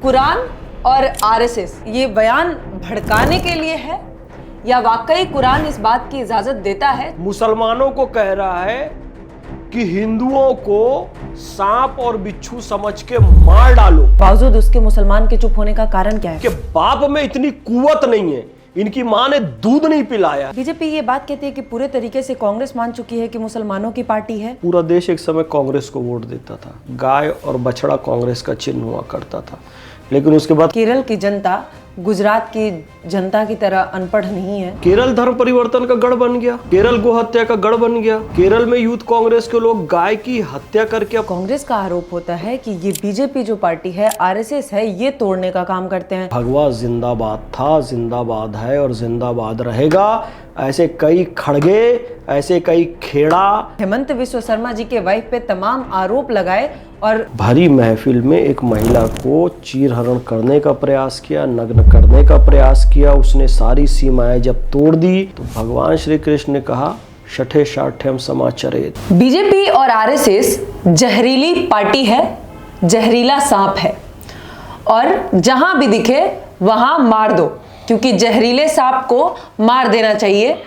कुरान और आरएसएस ये बयान भड़काने के लिए है या वाकई कुरान इस बात की इजाजत देता है? मुसलमानों को कह रहा है कि हिंदुओं को सांप और बिच्छू समझ के मार डालो। बावजूद उसके मुसलमान के चुप होने का कारण क्या है? कि बाप में इतनी कुवत नहीं है, इनकी मां ने दूध नहीं पिलाया। बीजेपी ये बात कहती है कि पूरे तरीके से कांग्रेस मान चुकी है कि मुसलमानों की पार्टी है। पूरा देश एक समय कांग्रेस को वोट देता था, गाय और बछड़ा कांग्रेस का चिन्ह हुआ करता था, लेकिन उसके बाद केरल की जनता गुजरात की जनता की तरह अनपढ़ नहीं है। केरल धर्म परिवर्तन का गढ़ बन गया, केरल गो हत्या का गढ़ बन गया। केरल में यूथ कांग्रेस के लोग गाय की हत्या करके कांग्रेस का आरोप होता है कि ये बीजेपी जो पार्टी है, आरएसएस है, ये तोड़ने का काम करते हैं। भगवा जिंदाबाद था, जिंदाबाद है और जिंदाबाद रहेगा। ऐसे कई खड़गे, ऐसे कई खेड़ा। हेमंत विश्व शर्मा जी के वाइफ पे तमाम आरोप लगाए और भरी महफिल में एक महिला को चीरहरण करने का प्रयास किया, नग्न करने का प्रयास किया। उसने सारी सीमाएं जब तोड़ दी तो भगवान श्री कृष्ण ने कहा शठे शाठ्यम समाचरेत। बीजेपी और आरएसएस जहरीली पार्टी है, जहरीला सांप है और जहां भी दिखे वहां मार दो, क्योंकि जहरीले सांप को मार देना चाहिए,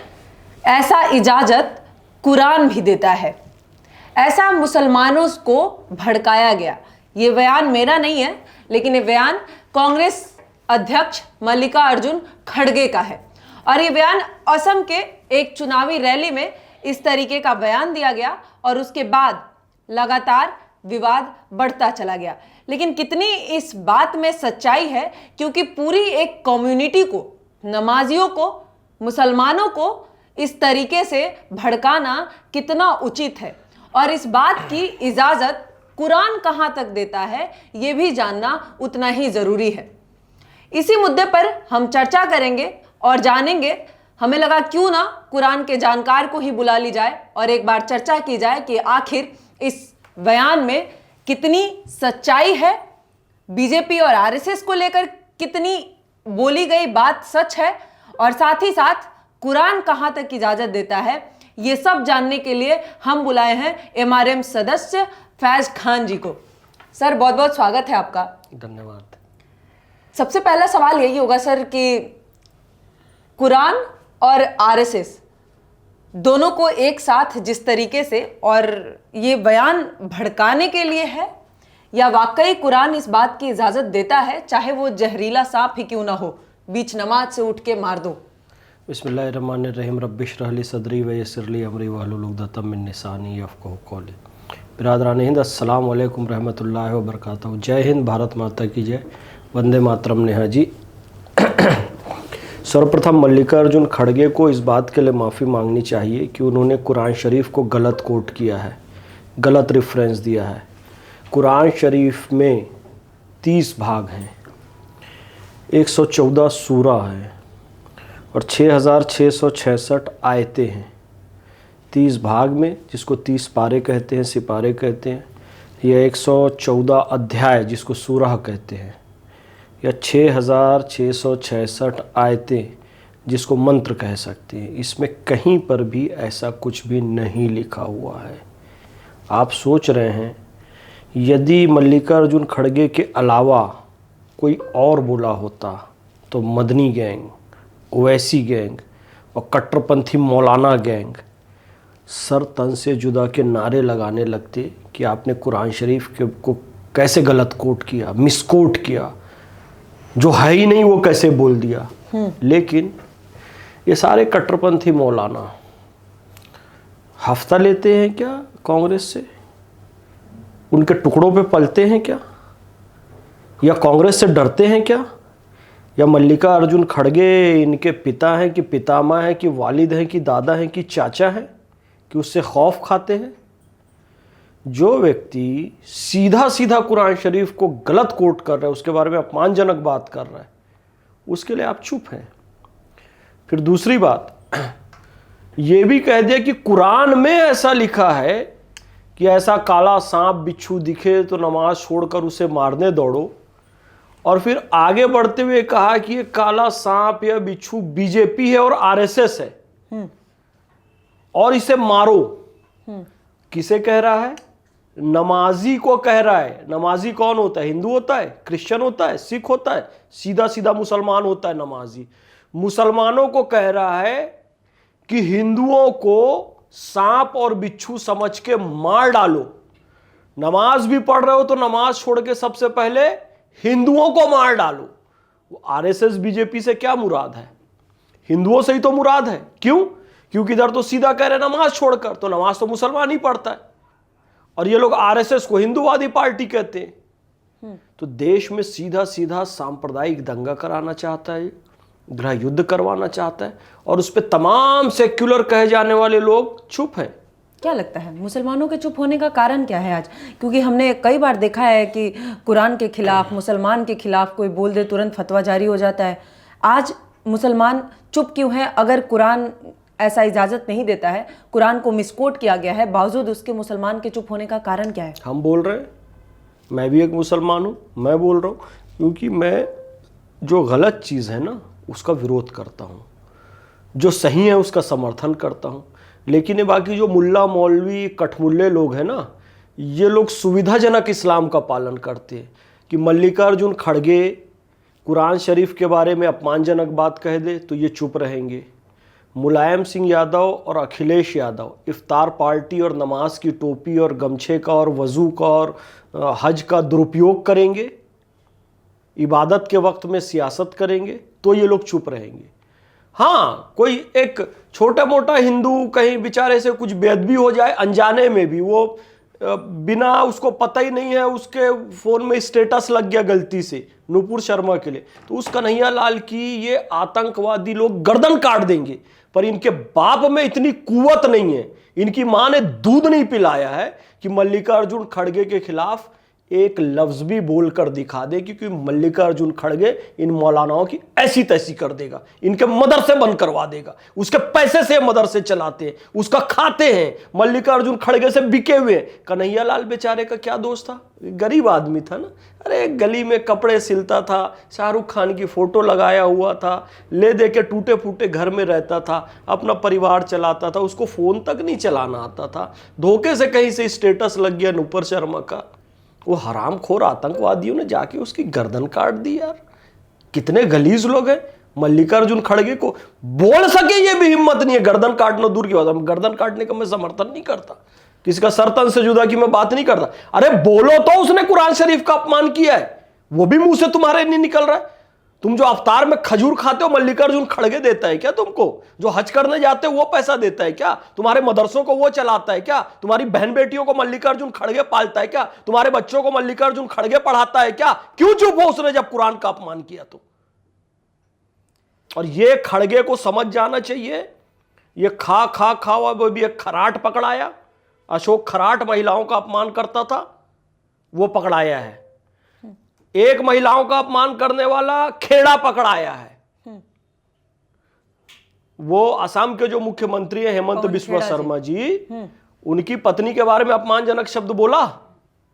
ऐसा इजाजत कुरान भी देता है। ऐसा मुसलमानों को भड़काया गया। ये बयान मेरा नहीं है, लेकिन ये बयान कांग्रेस अध्यक्ष मल्लिकार्जुन खड़गे का है और ये बयान असम के एक चुनावी रैली में इस तरीके का बयान दिया गया और उसके बाद लगातार विवाद बढ़ता चला गया। लेकिन कितनी इस बात में सच्चाई है, क्योंकि पूरी एक कम्युनिटी को, नमाजियों को, मुसलमानों को इस तरीके से भड़काना कितना उचित है और इस बात की इजाजत कुरान कहां तक देता है, यह भी जानना उतना ही जरूरी है। इसी मुद्दे पर हम चर्चा करेंगे और जानेंगे। हमें लगा क्यों ना कुरान के जानकार को ही बुला ली जाए और एक बार चर्चा की जाए कि आखिर इस बयान में कितनी सच्चाई है, बीजेपी और आरएसएस को लेकर कितनी बोली गई बात सच है और साथ ही साथ कुरान कहां तक इजाजत देता है। ये सब जानने के लिए हम बुलाए हैं एमआरएम सदस्य फैज खान जी को। सर, बहुत बहुत स्वागत है आपका। धन्यवाद। सबसे पहला सवाल यही होगा सर कि कुरान और आरएसएस दोनों को एक साथ जिस तरीके से और ये बयान भड़काने के लिए है या वाकई कुरान इस बात की इजाजत देता है, चाहे वो जहरीला सांप ही क्यों ना हो, बीच नमाज से उठ के मार दो। बिस्मिल्लाहिर्रहमानिर्रहीम रब्बिश रहली सदरी व यस्सिरली अमरी वहलुल उक़दतम मिन लिसानी यफ़क़हू क़ौली। बिरादरान हिंद, अस्सलामु अलैकुम रहमतुल्लाहि व बरकातहू। जय हिंद, भारत माता की जय, वंदे मातरम। नेहा जी, सर्वप्रथम मल्लिकार्जुन खड़गे को इस बात के लिए माफ़ी मांगनी चाहिए कि उन्होंने कुरान शरीफ को गलत कोट किया है, गलत रेफरेंस दिया है। कुरान शरीफ में 30 भाग हैं, 114 सूरा है और 6666 आयतें हैं। 30 भाग में, जिसको 30 पारे कहते हैं, सिपारे कहते हैं, या 114 अध्याय जिसको सूरह कहते हैं, या 6666 आयतें जिसको मंत्र कह सकते हैं। इसमें कहीं पर भी ऐसा कुछ भी नहीं लिखा हुआ है। आप सोच रहे हैं यदि मल्लिकार्जुन खड़गे के अलावा कोई और बोला होता तो मदनी गैंग, ओवैसी गैंग और कट्टरपंथी मौलाना गैंग सर तन से जुदा के नारे लगाने लगते कि आपने कुरान शरीफ को कैसे गलत कोट किया, मिसकोट किया, जो है ही नहीं वो कैसे बोल दिया। लेकिन ये सारे कट्टरपंथी मौलाना हफ्ता लेते हैं क्या कांग्रेस से? उनके टुकड़ों पे पलते हैं क्या? या कांग्रेस से डरते हैं क्या? या मल्लिकार्जुन खड़गे इनके पिता हैं कि पितामह हैं कि वालिद हैं कि दादा हैं कि चाचा हैं कि उससे खौफ खाते हैं? जो व्यक्ति सीधा सीधा कुरान शरीफ को गलत कोट कर रहा है, उसके बारे में अपमानजनक बात कर रहा है, उसके लिए आप चुप हैं। फिर दूसरी बात, ये भी कह दिया कि कुरान में ऐसा लिखा है कि ऐसा काला सांप बिच्छू दिखे तो नमाज छोड़कर उसे मारने दौड़ो, और फिर आगे बढ़ते हुए कहा कि ये काला सांप या बिच्छू बीजेपी है और आरएसएस है और इसे मारो। किसे कह रहा है? नमाजी को कह रहा है। नमाजी कौन होता है? हिंदू होता है, क्रिश्चियन होता है, सिख होता है, सीधा सीधा मुसलमान होता है नमाजी। मुसलमानों को कह रहा है कि हिंदुओं को सांप और बिच्छू समझ के मार डालो। नमाज भी पढ़ रहे हो तो नमाज छोड़ के सबसे पहले हिंदुओं को मार डालो। वो आरएसएस बीजेपी से क्या मुराद है? हिंदुओं से ही तो मुराद है। क्यों? क्योंकि इधर तो सीधा कह रहे नमाज छोड़कर, तो नमाज तो मुसलमान ही पढ़ता है, और ये लोग आरएसएस को हिंदूवादी पार्टी कहते हैं। तो देश में सीधा सीधा सांप्रदायिक दंगा कराना चाहता है, गृह युद्ध करवाना चाहता है, और उस पर तमाम सेक्युलर कहे जाने वाले लोग चुप हैं। क्या लगता है मुसलमानों के चुप होने का कारण क्या है आज? क्योंकि हमने कई बार देखा है कि कुरान के खिलाफ, मुसलमान के खिलाफ कोई बोल दे तुरंत फतवा जारी हो जाता है। आज मुसलमान चुप क्यों है? अगर कुरान ऐसा इजाजत नहीं देता है, कुरान को मिसकोट किया गया है, बावजूद उसके मुसलमान के चुप होने का कारण क्या है? हम बोल रहे हैं, मैं भी एक मुसलमान हूँ, मैं बोल रहा हूँ, क्योंकि मैं जो गलत चीज़ है ना उसका विरोध करता हूँ, जो सही है उसका समर्थन करता हूँ। लेकिन ये बाकी जो मुल्ला मौलवी कठमुल्ले लोग हैं ना, ये लोग सुविधाजनक इस्लाम का पालन करते हैं कि मल्लिकार्जुन खड़गे कुरान शरीफ के बारे में अपमानजनक बात कह दे तो ये चुप रहेंगे। मुलायम सिंह यादव और अखिलेश यादव इफ्तार पार्टी और नमाज की टोपी और गमछे का और वज़ू का और हज का दुरुपयोग करेंगे, इबादत के वक्त में सियासत करेंगे, तो ये लोग चुप रहेंगे। हाँ, कोई एक छोटा मोटा हिंदू कहीं बेचारे से कुछ बेअदबी हो जाए अनजाने में भी, वो बिना उसको पता ही नहीं है, उसके फ़ोन में स्टेटस लग गया गलती से नूपुर शर्मा के लिए, तो उस कन्हैया लाल की ये आतंकवादी लोग गर्दन काट देंगे। पर इनके बाप में इतनी कुवत नहीं है, इनकी माँ ने दूध नहीं पिलाया है कि मल्लिकार्जुन खड़गे के खिलाफ एक लफ्ज भी बोलकर दिखा दे, क्योंकि मल्लिकार्जुन खड़गे इन मौलानाओं की ऐसी तैसी कर देगा, इनके मदरसे बंद करवा देगा। उसके पैसे से मदरसे चलाते हैं, उसका खाते हैं, मल्लिकार्जुन खड़गे से बिके हुए। कन्हैया लाल बेचारे का क्या दोष था? गरीब आदमी था ना, अरे गली में कपड़े सिलता था, शाहरुख खान की फोटो लगाया हुआ था, ले दे के टूटे फूटे घर में रहता था, अपना परिवार चलाता था, उसको फोन तक नहीं चलाना आता था, धोखे से कहीं से स्टेटस लग गया नूपुर शर्मा का। वो हरामखोर आतंकवादियों ने जाके उसकी गर्दन काट दी। यार कितने गलीज लोग हैं। मल्लिकार्जुन खड़गे को बोल सके ये भी हिम्मत नहीं है, गर्दन काटना दूर की बात है, गर्दन काटने का मैं समर्थन नहीं करता, किसी का सर तन से जुदा की मैं बात नहीं करता। अरे बोलो तो, उसने कुरान शरीफ का अपमान किया है, वो भी मुंह से तुम्हारे नहीं निकल रहा है। तुम जो अवतार में खजूर खाते हो मल्लिकार्जुन खड़गे देता है क्या तुमको? जो हज करने जाते हो वो पैसा देता है क्या? तुम्हारे मदरसों को वो चलाता है क्या? तुम्हारी बहन बेटियों को मल्लिकार्जुन खड़गे पालता है क्या? तुम्हारे बच्चों को मल्लिकार्जुन खड़गे पढ़ाता है क्या? क्यों चुप हो उसने जब कुरान का अपमान किया तो? और ये खड़गे को समझ जाना चाहिए, ये खा वो भी एक खराट पकड़ाया, अशोक खराट महिलाओं का अपमान करता था, वो पकड़ाया है। एक महिलाओं का अपमान करने वाला खेड़ा पकड़ाया है। वो असम के जो मुख्यमंत्री हैं हेमंत बिस्वा शर्मा जी, उनकी पत्नी के बारे में अपमानजनक शब्द बोला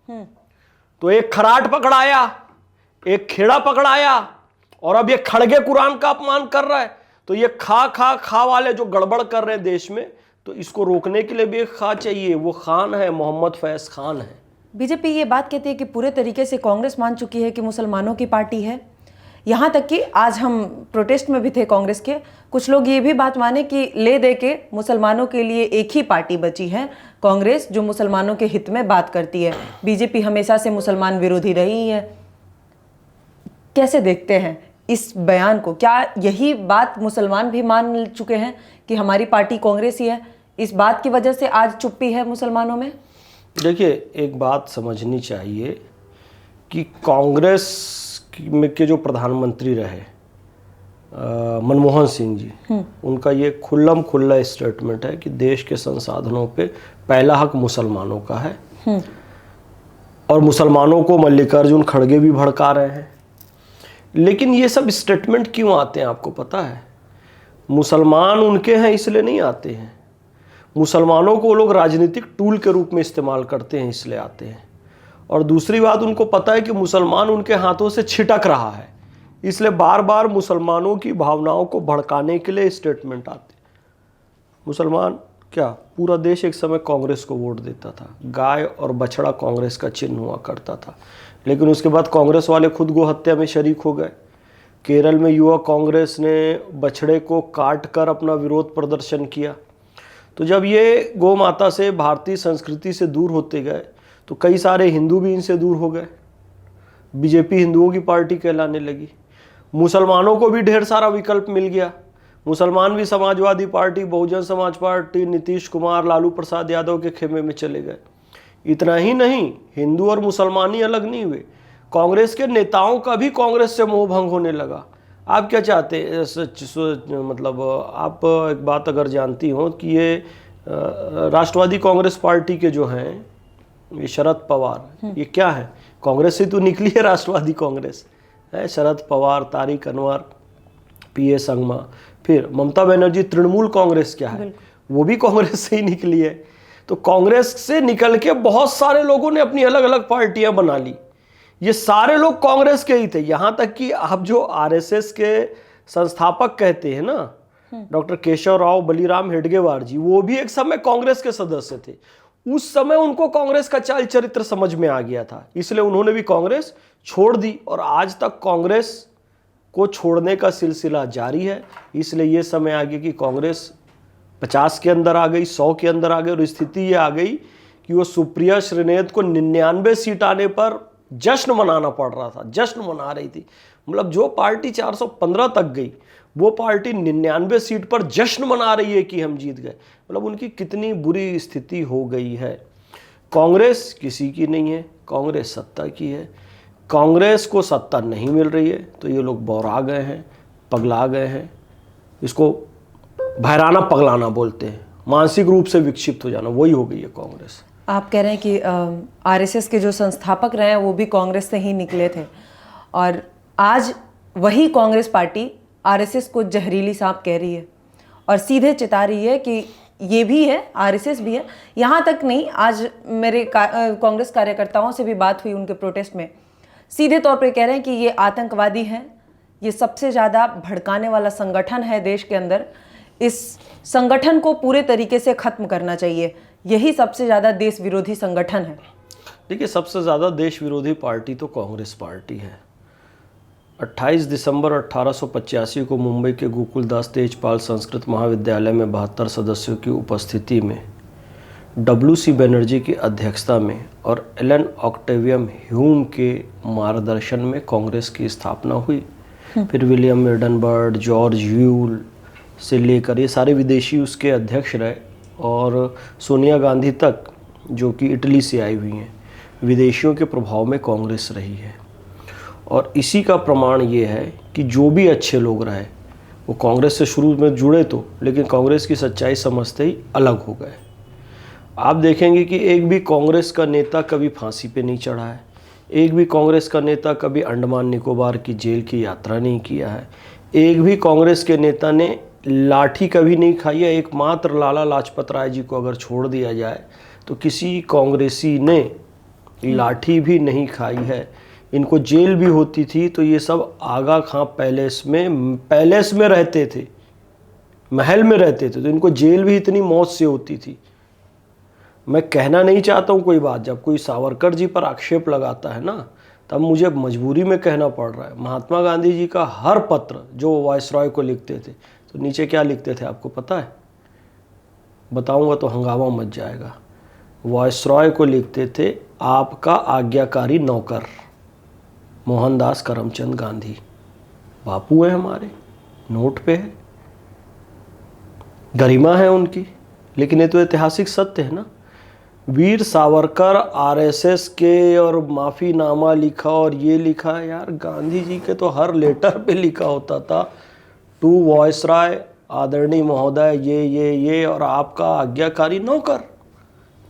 तो एक खराट पकड़ाया, एक खेड़ा पकड़ाया, और अब ये खड़गे कुरान का अपमान कर रहा है। तो ये खा वाले जो गड़बड़ कर रहे हैं देश में, तो इसको रोकने के लिए भी एक खा चाहिए। वो खान है, मोहम्मद फैज खान है। बीजेपी ये बात कहती है कि पूरे तरीके से कांग्रेस मान चुकी है कि मुसलमानों की पार्टी है। यहाँ तक कि आज हम प्रोटेस्ट में भी थे कांग्रेस के, कुछ लोग ये भी बात माने कि ले दे के मुसलमानों के लिए एक ही पार्टी बची है कांग्रेस, जो मुसलमानों के हित में बात करती है। बीजेपी हमेशा से मुसलमान विरोधी रही है। कैसे देखते हैं इस बयान को? क्या यही बात मुसलमान भी मान चुके हैं कि हमारी पार्टी कांग्रेस ही है? इस बात की वजह से आज चुप्पी है मुसलमानों में? देखिए, एक बात समझनी चाहिए कि कांग्रेस के जो प्रधानमंत्री रहे मनमोहन सिंह जी, उनका ये खुल्लम खुल्ला स्टेटमेंट है कि देश के संसाधनों पे पहला हक मुसलमानों का है। और मुसलमानों को मल्लिकार्जुन खड़गे भी भड़का रहे हैं। लेकिन ये सब स्टेटमेंट क्यों आते हैं आपको पता है? मुसलमान उनके हैं इसलिए नहीं आते हैं, मुसलमानों को लोग राजनीतिक टूल के रूप में इस्तेमाल करते हैं इसलिए आते हैं। और दूसरी बात, उनको पता है कि मुसलमान उनके हाथों से छिटक रहा है, इसलिए बार बार मुसलमानों की भावनाओं को भड़काने के लिए स्टेटमेंट आते हैं। मुसलमान क्या पूरा देश एक समय कांग्रेस को वोट देता था। गाय और बछड़ा कांग्रेस का चिन्ह हुआ करता था, लेकिन उसके बाद कांग्रेस वाले खुद गो हत्या में शरीक हो गए। केरल में युवा कांग्रेस ने बछड़े को काट कर अपना विरोध प्रदर्शन किया। तो जब ये गौ माता से, भारतीय संस्कृति से दूर होते गए तो कई सारे हिंदू भी इनसे दूर हो गए। बीजेपी हिंदुओं की पार्टी कहलाने लगी। मुसलमानों को भी ढेर सारा विकल्प मिल गया। मुसलमान भी समाजवादी पार्टी, बहुजन समाज पार्टी, नीतीश कुमार, लालू प्रसाद यादव के खेमे में चले गए। इतना ही नहीं, हिंदू और मुसलमान ही अलग नहीं हुए, कांग्रेस के नेताओं का भी कांग्रेस से मोह भंग होने लगा। आप क्या चाहते हैं? मतलब आप एक बात अगर जानती हो कि ये राष्ट्रवादी कांग्रेस पार्टी के जो हैं, ये शरद पवार, ये क्या है? कांग्रेस से तो निकली है राष्ट्रवादी कांग्रेस है। शरद पवार, तारिक अनवर, पीए संगमा, फिर ममता बनर्जी, तृणमूल कांग्रेस क्या है? वो भी कांग्रेस से ही निकली है। तो कांग्रेस से निकल के बहुत सारे लोगों ने अपनी अलग अलग पार्टियां बना ली। ये सारे लोग कांग्रेस के ही थे। यहां तक कि आप जो आरएसएस के संस्थापक कहते हैं ना, डॉक्टर केशव राव बलिराम हेडगेवार जी, वो भी एक समय कांग्रेस के सदस्य थे। उस समय उनको कांग्रेस का चाल चरित्र समझ में आ गया था, इसलिए उन्होंने भी कांग्रेस छोड़ दी और आज तक कांग्रेस को छोड़ने का सिलसिला जारी है। इसलिए ये समय आ गया कि कांग्रेस 50 के अंदर आ गई, 100 के अंदर आ गई और स्थिति ये आ गई कि वो सुप्रिया श्रीनेत को 99 सीट आने पर जश्न मनाना पड़ रहा था। जश्न मना रही थी। मतलब जो पार्टी 415 तक गई, वो पार्टी 99 सीट पर जश्न मना रही है कि हम जीत गए। मतलब उनकी कितनी बुरी स्थिति हो गई है। कांग्रेस किसी की नहीं है, कांग्रेस सत्ता की है। कांग्रेस को सत्ता नहीं मिल रही है तो ये लोग बौरा गए हैं, पगला गए हैं। इसको बहराना पगलाना बोलते हैं, मानसिक रूप से विक्षिप्त हो जाना, वही हो गई है कांग्रेस। आप कह रहे हैं कि आरएसएस के जो संस्थापक रहे हैं वो भी कांग्रेस से ही निकले थे और आज वही कांग्रेस पार्टी आरएसएस को जहरीली सांप कह रही है और सीधे चिता रही है कि ये भी है, आरएसएस भी है। यहाँ तक नहीं, आज मेरे कांग्रेस कार्यकर्ताओं से भी बात हुई उनके प्रोटेस्ट में, सीधे तौर पे कह रहे हैं कि ये आतंकवादी हैं, ये सबसे ज़्यादा भड़काने वाला संगठन है देश के अंदर, इस संगठन को पूरे तरीके से ख़त्म करना चाहिए, यही सबसे ज़्यादा देश विरोधी संगठन है। देखिए, सबसे ज़्यादा देश विरोधी पार्टी तो कांग्रेस पार्टी है। 28 दिसंबर 1885 को मुंबई के गोकुलदास तेजपाल संस्कृत महाविद्यालय में 72 सदस्यों की उपस्थिति में W.C. बनर्जी की अध्यक्षता में और एलन ऑक्टेवियम ह्यूम के मार्गदर्शन में कांग्रेस की स्थापना हुई। फिर विलियम मिडनबर्ड, जॉर्ज ह्यूल से लेकर ये सारे विदेशी उसके अध्यक्ष रहे और सोनिया गांधी तक, जो कि इटली से आई हुई हैं, विदेशियों के प्रभाव में कांग्रेस रही है। और इसी का प्रमाण ये है कि जो भी अच्छे लोग रहे वो कांग्रेस से शुरू में जुड़े तो, लेकिन कांग्रेस की सच्चाई समझते ही अलग हो गए। आप देखेंगे कि एक भी कांग्रेस का नेता कभी फांसी पे नहीं चढ़ा है, एक भी कांग्रेस का नेता कभी अंडमान निकोबार की जेल की यात्रा नहीं किया है, एक भी कांग्रेस के नेता ने लाठी कभी नहीं खाई है। एकमात्र लाला लाजपत राय जी को अगर छोड़ दिया जाए तो किसी कांग्रेसी ने लाठी भी नहीं खाई है। इनको जेल भी होती थी तो ये सब आगा खां पैलेस में रहते थे, महल में रहते थे, तो इनको जेल भी इतनी मौत से होती थी। मैं कहना नहीं चाहता हूँ कोई बात, जब कोई सावरकर जी पर आक्षेप लगाता है ना, तब मुझे मजबूरी में कहना पड़ रहा है। महात्मा गांधी जी का हर पत्र जो वायसरॉय को लिखते थे, तो नीचे क्या लिखते थे आपको पता है? बताऊंगा तो हंगामा मच जाएगा। वायसरॉय को लिखते थे, आपका आज्ञाकारी नौकर मोहनदास करमचंद गांधी। बापू है हमारे, नोट पे है, गरिमा है उनकी, लेकिन ये तो ऐतिहासिक सत्य है ना। वीर सावरकर आरएसएस के और माफ़ीनामा लिखा और ये लिखा, यार गांधी जी के तो हर लेटर पे लिखा होता था, टू वायसराय आदरणीय महोदय ये और आपका आज्ञाकारी नौकर,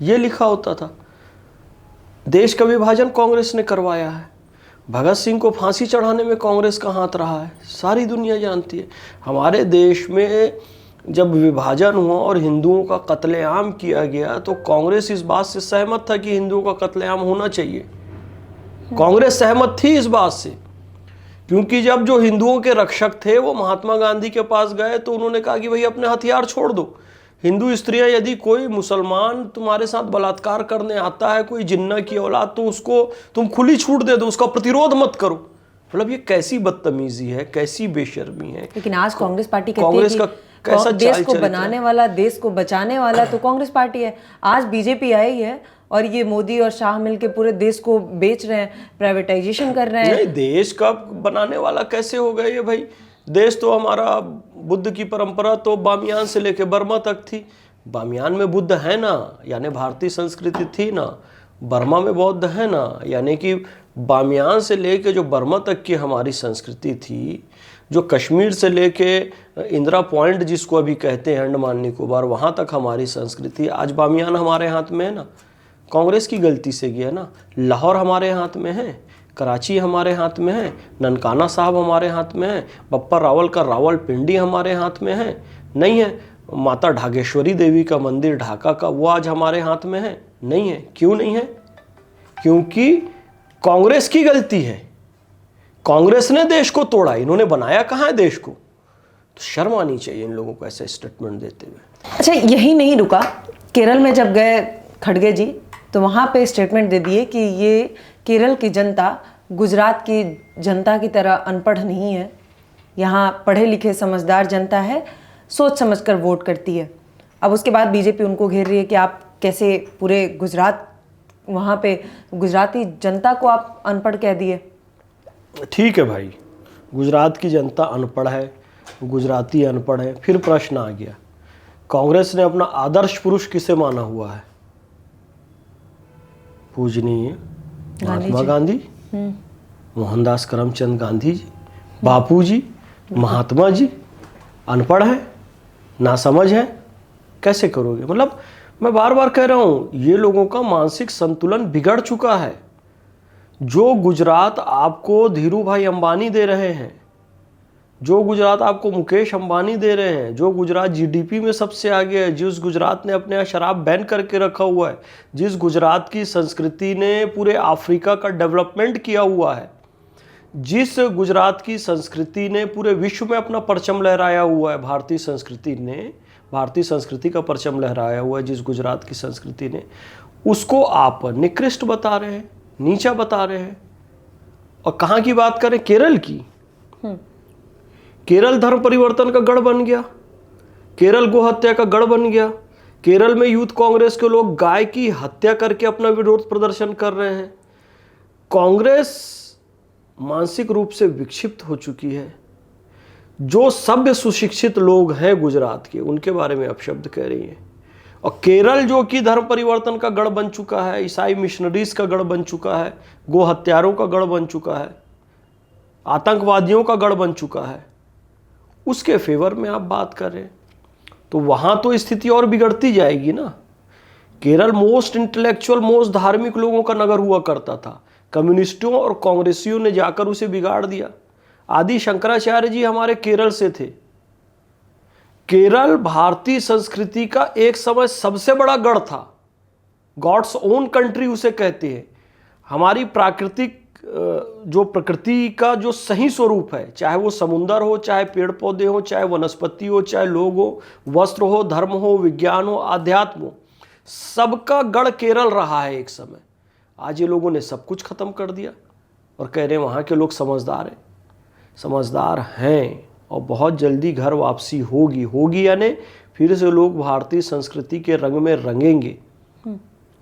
ये लिखा होता था। देश का विभाजन कांग्रेस ने करवाया है। भगत सिंह को फांसी चढ़ाने में कांग्रेस का हाथ रहा है, सारी दुनिया जानती है। हमारे देश में जब विभाजन हुआ और हिंदुओं का कत्लेआम किया गया तो कांग्रेस इस बात से सहमत था कि हिंदुओं का कत्लेआम होना चाहिए। कांग्रेस सहमत थी इस बात से, क्योंकि जब जो हिंदुओं के रक्षक थे वो महात्मा गांधी के पास गए तो उन्होंने कहा कि भाई अपने हथियार छोड़ दो। हिंदू स्त्रियां, यदि कोई मुसलमान तुम्हारे साथ बलात्कार करने आता है, कोई जिन्ना की औलाद, तो उसको तुम खुली छूट दे दो, उसका प्रतिरोध मत करो। मतलब ये कैसी बदतमीजी है, कैसी बेशर्मी है। लेकिन आज कांग्रेस पार्टी कहती कांग्रेस है का कि कैसा देश चाल को चरित्र बनाने वाला, देश को बचाने वाला तो कांग्रेस पार्टी है। आज बीजेपी आई है और ये मोदी और शाह मिलके पूरे देश को बेच रहे हैं, प्राइवेटाइजेशन कर रहे हैं। नहीं, देश का बनाने वाला कैसे हो गए ये भाई? देश तो हमारा, बुद्ध की परंपरा तो बामियान से लेके बर्मा तक थी। बामियान में बुद्ध है ना, यानी भारतीय संस्कृति थी ना। बर्मा में बौद्ध है ना, यानी कि बामियान से लेके जो बर्मा तक की हमारी संस्कृति थी, जो कश्मीर से लेके इंदिरा पॉइंट जिसको अभी कहते हैं अंडमान निकोबार, वहाँ तक हमारी संस्कृति, आज बामियान हमारे हाथ में है ना। कांग्रेस की गलती से गया ना। लाहौर हमारे हाथ में है, कराची हमारे हाथ में है, ननकाना साहब हमारे हाथ में है, बप्पा रावल का रावलपिंडी हमारे हाथ में है, नहीं है। माता ढाकेश्वरी देवी का मंदिर ढाका का, वो आज हमारे हाथ में है, नहीं है। क्यों नहीं है? क्योंकि कांग्रेस की गलती है। कांग्रेस ने देश को तोड़ा, इन्होंने बनाया कहाँ है देश को? तो शर्म आनी चाहिए इन लोगों को ऐसे स्टेटमेंट देते हुए। अच्छा, यही नहीं रुका, केरल में जब गए खड़गे जी तो वहाँ पे स्टेटमेंट दे दिए कि ये केरल की जनता गुजरात की जनता की तरह अनपढ़ नहीं है, यहाँ पढ़े लिखे समझदार जनता है, सोच समझकर वोट करती है। अब उसके बाद बीजेपी उनको घेर रही है कि आप कैसे पूरे गुजरात, वहाँ पे गुजराती जनता को आप अनपढ़ कह दिए। ठीक है भाई, गुजरात की जनता अनपढ़ है, गुजराती अनपढ़ है। फिर प्रश्न आ गया, कांग्रेस ने अपना आदर्श पुरुष किसे माना हुआ है? पूजनीय महात्मा गांधी, मोहनदास करमचंद गांधी जी, बापू जी, महात्मा जी। अनपढ़ है, नासमझ है, कैसे करोगे? मतलब मैं बार बार कह रहा हूं, ये लोगों का मानसिक संतुलन बिगड़ चुका है। जो गुजरात आपको धीरू भाई अंबानी दे रहे हैं, जो गुजरात आपको मुकेश अंबानी दे रहे हैं, जो गुजरात जीडीपी में सबसे आगे है, जिस गुजरात ने अपने यहाँ शराब बैन करके रखा हुआ है, जिस गुजरात की संस्कृति ने पूरे अफ्रीका का डेवलपमेंट किया हुआ है, जिस गुजरात की संस्कृति ने पूरे विश्व में अपना परचम लहराया हुआ है, भारतीय संस्कृति ने भारतीय संस्कृति का परचम लहराया हुआ है, जिस गुजरात की संस्कृति ने, उसको आप निकृष्ट बता रहे हैं, नीचा बता रहे हैं। और कहाँ की बात करें? केरल की। केरल धर्म परिवर्तन का गढ़ बन गया, केरल गो हत्या का गढ़ बन गया। केरल में यूथ कांग्रेस के लोग गाय की हत्या करके अपना विरोध प्रदर्शन कर रहे हैं। कांग्रेस मानसिक रूप से विक्षिप्त हो चुकी है। जो सभ्य सुशिक्षित लोग हैं गुजरात के, उनके बारे में अपशब्द कह रही है। और केरल जो कि धर्म परिवर्तन का गढ़ बन चुका है, ईसाई मिशनरीज का गढ़ बन चुका है, गो हत्यारों का गढ़ बन चुका है, आतंकवादियों का गढ़ बन चुका है, उसके फेवर में आप बात कर रहे हैं, तो वहां तो स्थिति और बिगड़ती जाएगी ना। केरल मोस्ट इंटेलेक्चुअल, मोस्ट धार्मिक लोगों का नगर हुआ करता था। कम्युनिस्टों और कांग्रेसियों ने जाकर उसे बिगाड़ दिया। आदि शंकराचार्य जी हमारे केरल से थे। केरल भारतीय संस्कृति का एक समय सबसे बड़ा गढ़ था। गॉड्स ओन कंट्री उसे कहते हैं। हमारी प्राकृतिक, जो प्रकृति का जो सही स्वरूप है, चाहे वो समुंदर हो, चाहे पेड़ पौधे हो, चाहे वनस्पति हो, चाहे लोग हो, वस्त्र हो, धर्म हो, विज्ञान हो, आध्यात्म हो, सबका गढ़ केरल रहा है एक समय। आज ये लोगों ने सब कुछ खत्म कर दिया और कह रहे हैं वहाँ के लोग समझदार हैं। समझदार हैं और बहुत जल्दी घर वापसी होगी यानी फिर से लोग भारतीय संस्कृति के रंग में रंगेंगे।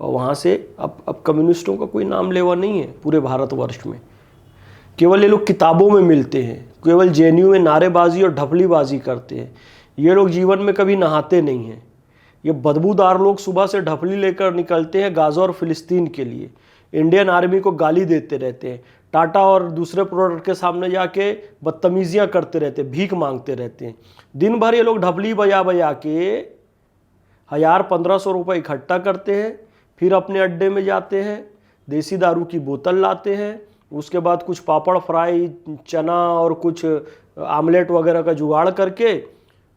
और वहाँ से अब कम्युनिस्टों का कोई नाम लेवा नहीं है पूरे भारतवर्ष में। केवल ये लोग किताबों में मिलते हैं, केवल जेएनयू में नारेबाजी और ढपलीबाजी करते हैं। ये लोग जीवन में कभी नहाते नहीं हैं। ये बदबूदार लोग सुबह से ढपली लेकर निकलते हैं गाज़ा और फिलिस्तीन के लिए, इंडियन आर्मी को गाली देते रहते हैं, टाटा और दूसरे प्रोडक्ट के सामने जाके बदतमीजियाँ करते रहते हैं, भीख मांगते रहते हैं। दिन भर ये लोग ढपली बजा बजा के 1000-1500 रुपये इकट्ठा करते हैं, फिर अपने अड्डे में जाते हैं, देसी दारू की बोतल लाते हैं, उसके बाद कुछ पापड़ फ्राई, चना और कुछ आमलेट वगैरह का जुगाड़ करके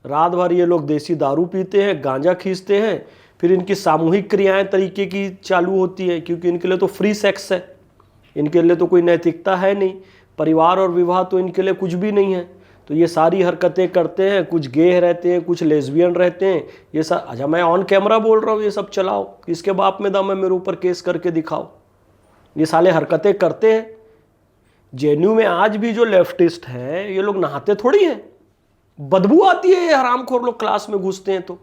रात भर ये लोग देसी दारू पीते हैं, गांजा खींचते हैं। फिर इनकी सामूहिक क्रियाएं तरीके की चालू होती हैं, क्योंकि इनके लिए तो फ्री सेक्स है, इनके लिए तो कोई नैतिकता है नहीं, परिवार और विवाह तो इनके लिए कुछ भी नहीं है। तो ये सारी हरकतें करते हैं, कुछ गे रहते हैं, कुछ लेस्बियन रहते हैं, ये सब। अच्छा, मैं ऑन कैमरा बोल रहा हूँ ये सब चलाओ, किसके बाप में दम है मेरे ऊपर केस करके दिखाओ। ये साले हरकतें करते हैं। जेएनयू में आज भी जो लेफ्टिस्ट हैं ये लोग नहाते थोड़ी हैं, बदबू आती है ये हरामखोर लोग क्लास में घुसते हैं तो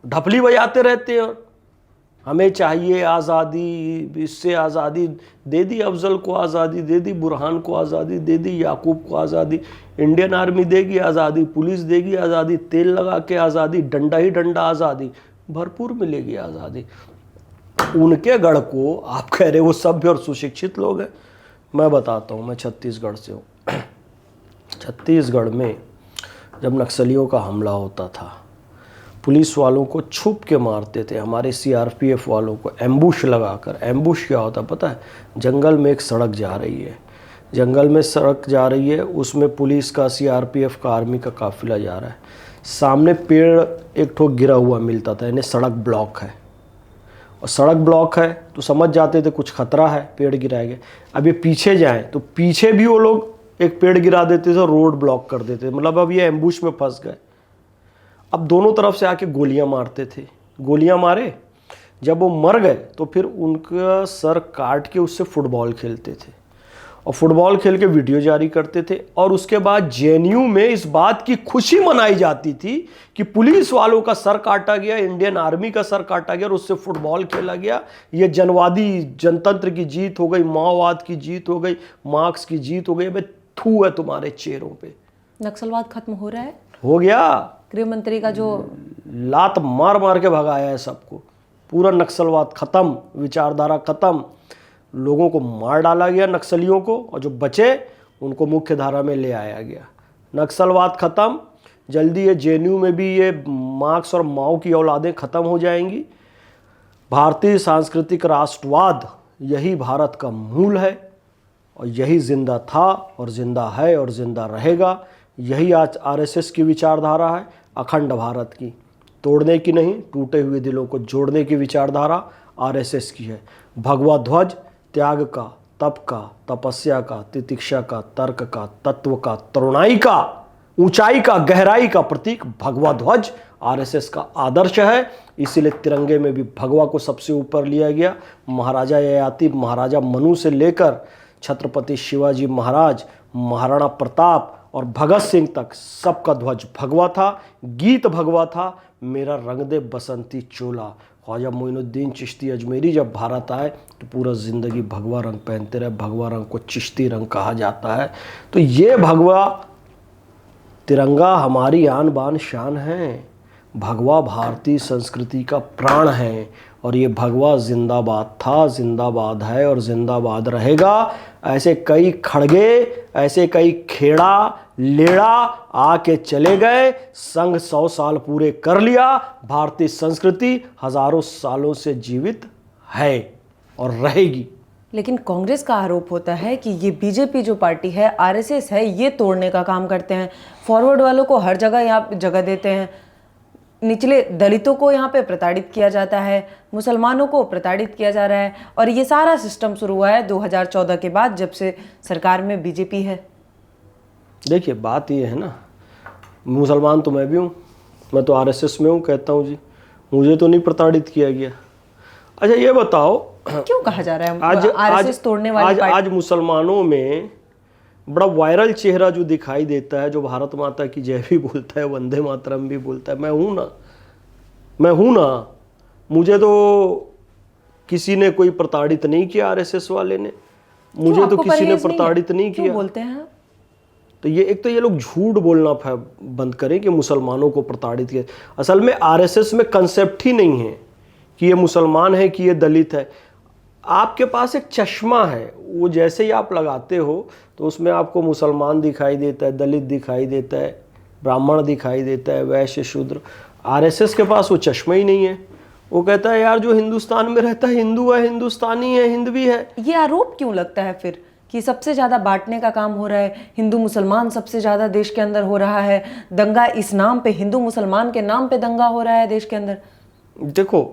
ढपली बजाते रहते हैं। और हमें चाहिए आज़ादी, इससे आज़ादी दे दी, अफजल को आज़ादी दे दी, बुरहान को आज़ादी दे दी, याकूब को आज़ादी, इंडियन आर्मी देगी आज़ादी, पुलिस देगी आज़ादी, तेल लगा के आज़ादी, डंडा ही डंडा आज़ादी, भरपूर मिलेगी आज़ादी। उनके गढ़ को आप कह रहे वो सभ्य और सुशिक्षित लोग हैं। मैं बताता हूँ, मैं छत्तीसगढ़ से हूँ। छत्तीसगढ़ में जब नक्सलियों का हमला होता था, पुलिस वालों को छुप के मारते थे, हमारे सीआरपीएफ वालों को एम्बुश लगाकर। एम्बुश क्या होता है पता है? जंगल में एक सड़क जा रही है, जंगल में सड़क जा रही है, उसमें पुलिस का, सीआरपीएफ का, आर्मी का काफिला जा रहा है। सामने पेड़ एक ठो गिरा हुआ मिलता था, यानी सड़क ब्लॉक है। और सड़क ब्लॉक है तो समझ जाते थे कुछ खतरा है, पेड़ गिराया गया। अब ये पीछे जाएं तो पीछे भी वो लोग एक पेड़ गिरा देते थे और रोड ब्लॉक कर देते थे, मतलब अब ये एम्बुश में फंस गए। अब दोनों तरफ से आके गोलियां मारते थे, गोलियां मारे, जब वो मर गए तो फिर उनका सर काट के उससे फुटबॉल खेलते थे और फुटबॉल खेल के वीडियो जारी करते थे। और उसके बाद जेएनयू में इस बात की खुशी मनाई जाती थी कि पुलिस वालों का सर काटा गया, इंडियन आर्मी का सर काटा गया और उससे फुटबॉल खेला गया। ये जनवादी जनतंत्र की जीत हो गई, माओवाद की जीत हो गई, मार्क्स की जीत हो गई। अबे थू है तुम्हारे चेहरों पे। नक्सलवाद खत्म हो रहा है, हो गया। गृह मंत्री का जो लात मार मार के भगाया है सबको, पूरा नक्सलवाद खत्म, विचारधारा खत्म, लोगों को मार डाला गया नक्सलियों को, और जो बचे उनको मुख्य धारा में ले आया गया। नक्सलवाद खत्म। जल्दी ये जेएनयू में भी ये मार्क्स और माओ की औलादें खत्म हो जाएंगी। भारतीय सांस्कृतिक राष्ट्रवाद यही भारत का मूल है और यही जिंदा था और जिंदा है और जिंदा रहेगा। यही आज आरएसएस की विचारधारा है, अखंड भारत की, तोड़ने की नहीं, टूटे हुए दिलों को जोड़ने की विचारधारा आरएसएस की है। भगवा ध्वज त्याग का, तप का, तपस्या का, तितिक्षा का, तर्क का, तत्व का, तरुणाई का, ऊंचाई का, गहराई का प्रतीक भगवा ध्वज आरएसएस का आदर्श है। इसीलिए तिरंगे में भी भगवा को सबसे ऊपर लिया गया। महाराजा ययाति, महाराजा मनु से लेकर छत्रपति शिवाजी महाराज, महाराणा प्रताप और भगत सिंह तक सबका ध्वज भगवा था, गीत भगवा था। मेरा रंग दे बसंती चोला, ख्वाजा मोइनुद्दीन चिश्ती अजमेरी जब भारत आए तो पूरा ज़िंदगी भगवा रंग पहनते रहे। भगवा रंग को चिश्ती रंग कहा जाता है। तो ये भगवा तिरंगा हमारी आन बान शान है। भगवा भारतीय संस्कृति का प्राण है और ये भगवा जिंदाबाद था, जिंदाबाद है और जिंदाबाद रहेगा। ऐसे कई खड़गे, ऐसे कई खेड़ा लेड़ा आके चले गए, संघ 100 साल पूरे कर लिया। भारतीय संस्कृति हजारों सालों से जीवित है और रहेगी। लेकिन कांग्रेस का आरोप होता है कि ये बीजेपी जो पार्टी है, आरएसएस है, ये तोड़ने का काम करते हैं। फॉरवर्ड वालों को हर जगह यहाँ पे जगह देते हैं, निचले दलितों को यहाँ पे प्रताड़ित किया जाता है, मुसलमानों को प्रताड़ित किया जा रहा है। और ये सारा सिस्टम शुरू हुआ है 2014 के बाद, जब से सरकार में बीजेपी है। देखिए बात ये है ना, मुसलमान तो मैं भी हूँ, मैं तो आरएसएस में हूँ, कहता हूँ जी, मुझे तो नहीं प्रताड़ित किया गया। अच्छा ये बताओ क्यों कहा जा रहा है आरएसएस तोड़ने वाली पार्टी? आज मुसलमानों में बड़ा वायरल चेहरा जो दिखाई देता है, जो भारत माता की जय भी बोलता है, वंदे मातरम भी बोलता है, मैं हूँ ना। मुझे तो किसी ने कोई प्रताड़ित नहीं किया, आरएसएस वाले ने मुझे तो किसी ने प्रताड़ित नहीं किया। बोलते हैं तो ये एक तो ये लोग झूठ बोलना बंद करें कि मुसलमानों को प्रताड़ित किया। असल में आरएसएस में कंसेप्ट ही नहीं है कि ये मुसलमान है कि ये दलित है। आपके पास एक चश्मा है, वो जैसे ही आप लगाते हो तो उसमें आपको मुसलमान दिखाई देता है, दलित दिखाई देता है, ब्राह्मण दिखाई देता है, वैश्य शूद्र। आरएसएस के पास वो चश्मा ही नहीं है। वो कहता है यार जो हिंदुस्तान में रहता है हिंदू है, हिंदुस्तानी है, हिंदवी है। ये आरोप क्यों लगता है फिर कि सबसे ज़्यादा बांटने का काम हो रहा है, हिंदू मुसलमान सबसे ज़्यादा देश के अंदर हो रहा है, दंगा इस नाम पे, हिंदू मुसलमान के नाम पे दंगा हो रहा है देश के अंदर? देखो,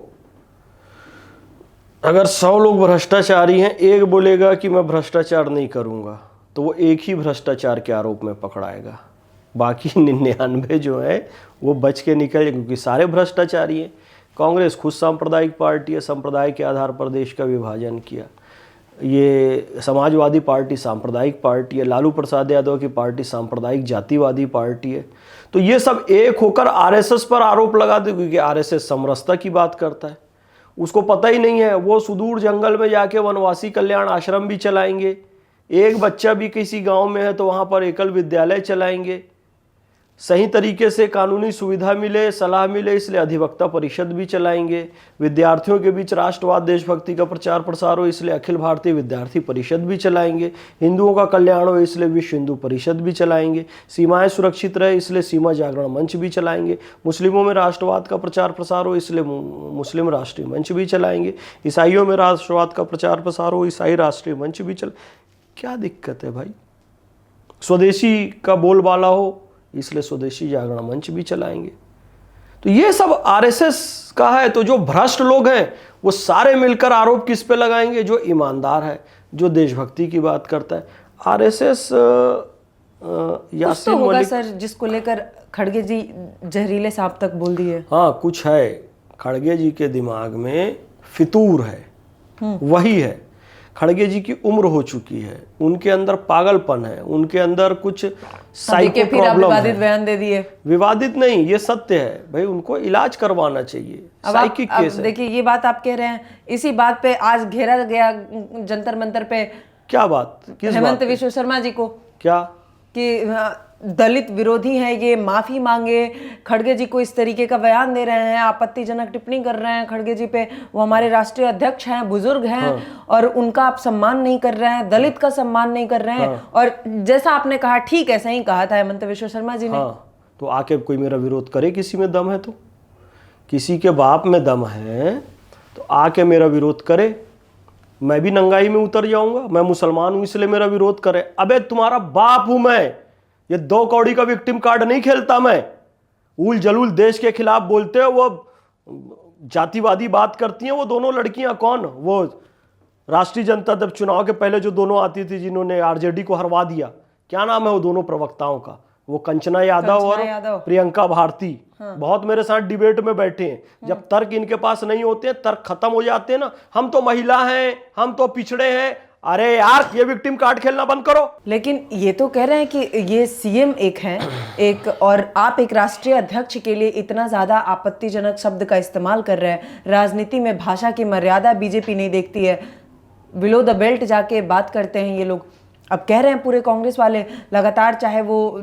अगर 100 लोग भ्रष्टाचारी हैं, एक बोलेगा कि मैं भ्रष्टाचार नहीं करूंगा, तो वो एक ही भ्रष्टाचार के आरोप में पकड़ाएगा। बाकी 99 जो है वो बच के निकले, क्योंकि सारे भ्रष्टाचारी हैं। कांग्रेस खुद सांप्रदायिक पार्टी है, संप्रदाय के आधार पर देश का विभाजन किया। ये समाजवादी पार्टी सांप्रदायिक पार्टी है, लालू प्रसाद यादव की पार्टी सांप्रदायिक जातिवादी पार्टी है। तो ये सब एक होकर आरएसएस पर आरोप लगाते, क्योंकि आरएसएस समरसता की बात करता है। उसको पता ही नहीं है, वो सुदूर जंगल में जाके वनवासी कल्याण आश्रम भी चलाएंगे, एक बच्चा भी किसी गांव में है तो वहां पर एकल विद्यालय चलाएंगे, सही तरीके से कानूनी सुविधा मिले, सलाह मिले, इसलिए अधिवक्ता परिषद भी चलाएंगे। विद्यार्थियों के बीच राष्ट्रवाद देशभक्ति का प्रचार प्रसार हो, इसलिए अखिल भारतीय विद्यार्थी परिषद भी चलाएंगे। हिंदुओं का कल्याण हो, इसलिए विश्व हिंदू परिषद भी चलाएंगे। सीमाएं सुरक्षित रहे, इसलिए सीमा जागरण मंच भी चलाएंगे। मुस्लिमों में राष्ट्रवाद का प्रचार प्रसार हो, इसलिए मुस्लिम राष्ट्रीय मंच भी चलाएंगे। ईसाइयों में राष्ट्रवाद का प्रचार प्रसार हो, ईसाई राष्ट्रीय मंच भी क्या दिक्कत है भाई? स्वदेशी का बोलबाला हो, इसलिए स्वदेशी जागरण मंच भी चलाएंगे। तो ये सब आरएसएस का है। तो जो भ्रष्ट लोग हैं वो सारे मिलकर आरोप किस पे लगाएंगे? जो ईमानदार है, जो देशभक्ति की बात करता है। आरएसएस यासीन होगा सर, जिसको लेकर खड़गे जी जहरीले सांप तक बोल दिए। हाँ, कुछ है खड़गे जी के दिमाग में, फितूर है, वही है। खड़गे जी की उम्र हो चुकी है, उनके अंदर पागलपन है, उनके अंदर कुछ साइको प्रॉब्लम है। बयान दे दिए। विवादित नहीं, ये सत्य है भाई, उनको इलाज करवाना चाहिए। साइकिक केस है। देखिए, ये बात आप कह रहे हैं, इसी बात पे आज घेरा गया जंतर मंतर पे। क्या बात? किस हेमंत विश्व शर्मा जी को क्या कि दलित विरोधी हैं, ये माफी मांगे। खड़गे जी को इस तरीके का बयान दे रहे हैं, आपत्तिजनक टिप्पणी कर रहे हैं खड़गे जी पे। वो हमारे राष्ट्रीय अध्यक्ष हैं, बुजुर्ग हैं, और उनका आप सम्मान नहीं कर रहे हैं, दलित का सम्मान नहीं कर रहे हैं। और जैसा आपने कहा, ठीक ऐसा ही कहा था हेमंत विश्व शर्मा जी ने। तो आके कोई मेरा विरोध करे, किसी में दम है तो, किसी के बाप में दम है तो आके मेरा विरोध करे। मैं भी नंगाई में उतर जाऊंगा, मैं मुसलमान हूं इसलिए मेरा विरोध करे। अबे तुम्हारा बाप हूं मैं, ये 2 कौड़ी का विक्टिम कार्ड नहीं खेलता मैं। उल जलूल देश के खिलाफ बोलते हो, वो जातिवादी बात करती हैं वो दोनों लड़कियां। कौन? वो राष्ट्रीय जनता दल चुनाव के पहले जो दोनों आती थी, जिन्होंने आरजेडी को हरवा दिया, क्या नाम है वो दोनों प्रवक्ताओं का? वो कंचना यादव और प्रियंका भारती। बहुत मेरे साथ डिबेट में बैठे हैं। जब तर्क इनके पास नहीं होते हैं, तर्क खत्म हो जाते हैं ना, हम तो महिला हैं, हम तो पिछड़े हैं। अरे यार, ये विक्टिम कार्ड खेलना बंद करो। लेकिन ये तो कह रहे हैं कि ये सीएम एक हैं, एक, और आप एक राष्ट्रीय अध्यक्ष के लिए इतना ज्यादा आपत्तिजनक शब्द का इस्तेमाल कर रहे हैं। राजनीति में भाषा की मर्यादा बीजेपी नहीं देखती है। बिलो द बेल्ट जाके बात करते हैं ये लोग। अब कह रहे हैं पूरे कांग्रेस वाले लगातार, चाहे वो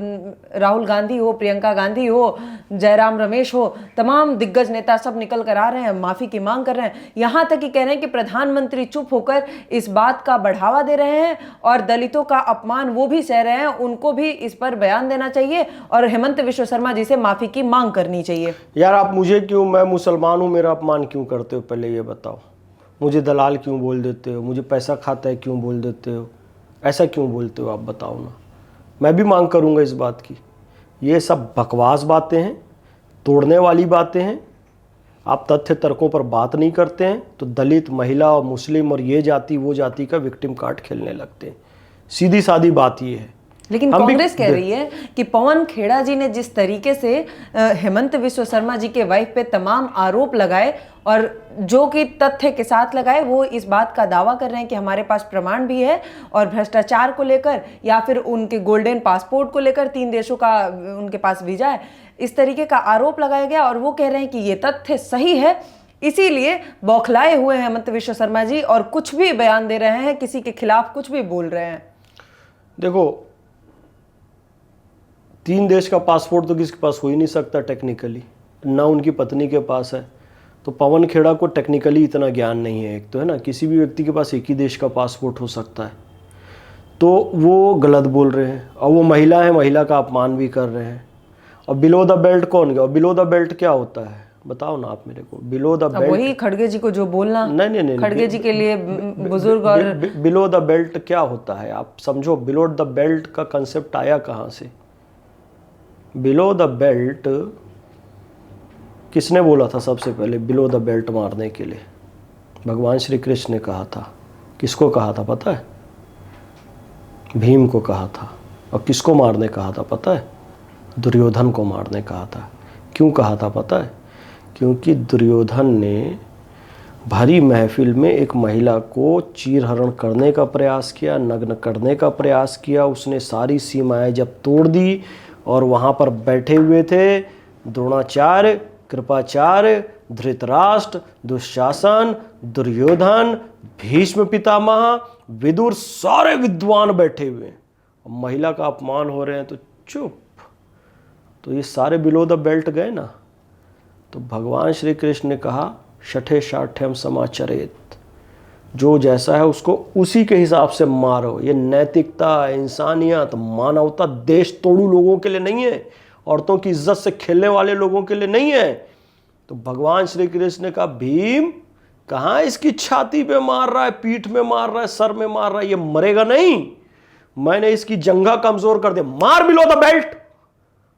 राहुल गांधी हो, प्रियंका गांधी हो, जयराम रमेश हो, तमाम दिग्गज नेता सब निकल कर आ रहे हैं, माफी की मांग कर रहे हैं। यहां तक कि कह रहे हैं कि प्रधानमंत्री चुप होकर इस बात का बढ़ावा दे रहे हैं और दलितों का अपमान वो भी सह रहे हैं, उनको भी इस पर बयान देना चाहिए और हेमंत विश्व शर्मा जी से माफी की मांग करनी चाहिए। यार, आप मुझे क्यों, मैं मुसलमान हूं, मेरा अपमान क्यों करते हो? पहले ये बताओ। मुझे दलाल क्यों बोल देते हो? मुझे पैसा खाता है क्यों बोल देते हो? ऐसा क्यों बोलते हो आप? बताओ ना। मैं भी मांग करूंगा इस बात की। ये सब बकवास बातें हैं, तोड़ने वाली बातें हैं। आप तथ्य तर्कों पर बात नहीं करते हैं तो दलित, महिला और मुस्लिम और ये जाति वो जाति का विक्टिम कार्ड खेलने लगते हैं। सीधी सादी बात ये है। लेकिन कांग्रेस कह रही है कि पवन खेड़ा जी ने जिस तरीके से हेमंत विश्व शर्मा जी के वाइफ पे तमाम आरोप लगाए और जो कि तथ्य के साथ लगाए, वो इस बात का दावा कर रहे हैं कि हमारे पास प्रमाण भी है और भ्रष्टाचार को लेकर या फिर उनके गोल्डन पासपोर्ट को लेकर 3 देशों का उनके पास वीजा है, इस तरीके का आरोप लगाया गया। और वो कह रहे हैं कि ये तथ्य सही है, इसीलिए बौखलाए हुए हैं हेमंत विश्व शर्मा जी और कुछ भी बयान दे रहे हैं, किसी के खिलाफ कुछ भी बोल रहे हैं। देखो, 3 देश का पासपोर्ट तो किसके पास हो ही नहीं सकता टेक्निकली, ना उनकी पत्नी के पास है। तो पवन खेड़ा को टेक्निकली इतना ज्ञान नहीं है, एक तो है ना, किसी भी व्यक्ति के पास एक ही देश का पासपोर्ट हो सकता है। तो वो गलत बोल रहे हैं और वो महिला है, महिला का अपमान भी कर रहे हैं। और बिलो द बेल्ट कौन गया? बिलो द बेल्ट क्या होता है बताओ ना आप मेरे को। बिलो द बेल्ट वही खड़गे जी को जो बोलना, नहीं, खड़गे जी के लिए बुजुर्ग। और बिलो द बेल्ट क्या होता है आप समझो। बिलो द बेल्ट का कंसेप्ट आया कहाँ से? बिलो द बेल्ट किसने बोला था सबसे पहले? बिलो द बेल्ट मारने के लिए भगवान श्री कृष्ण ने कहा था। किसको कहा था पता है? भीम को कहा था। और किसको मारने कहा था पता है? दुर्योधन को मारने कहा था। क्यों कहा था पता है? क्योंकि दुर्योधन ने भरी महफिल में एक महिला को चीरहरण करने का प्रयास किया, नग्न करने का प्रयास किया। उसने सारी सीमाएं जब तोड़ दी और वहाँ पर बैठे हुए थे द्रोणाचार्य, कृपाचार्य, धृतराष्ट्र, दुशासन, दुर्योधन, भीष्म पितामह, विदुर, सारे विद्वान बैठे हुए हैं, महिला का अपमान हो रहे हैं तो चुप। तो ये सारे बिलो द बेल्ट गए ना। तो भगवान श्री कृष्ण ने कहा शठे शाठ्यम समाचरेत, जो जैसा है उसको उसी के हिसाब से मारो। ये नैतिकता, इंसानियत, मानवता देश तोड़ू लोगों के लिए नहीं है, औरतों की इज्जत से खेलने वाले लोगों के लिए नहीं है। तो भगवान श्री कृष्ण ने कहा भीम कहाँ इसकी छाती पे मार रहा है, पीठ में मार रहा है, सर में मार रहा है, ये मरेगा नहीं। मैंने इसकी जंघा कमजोर कर दे, मार बिलो द बेल्ट।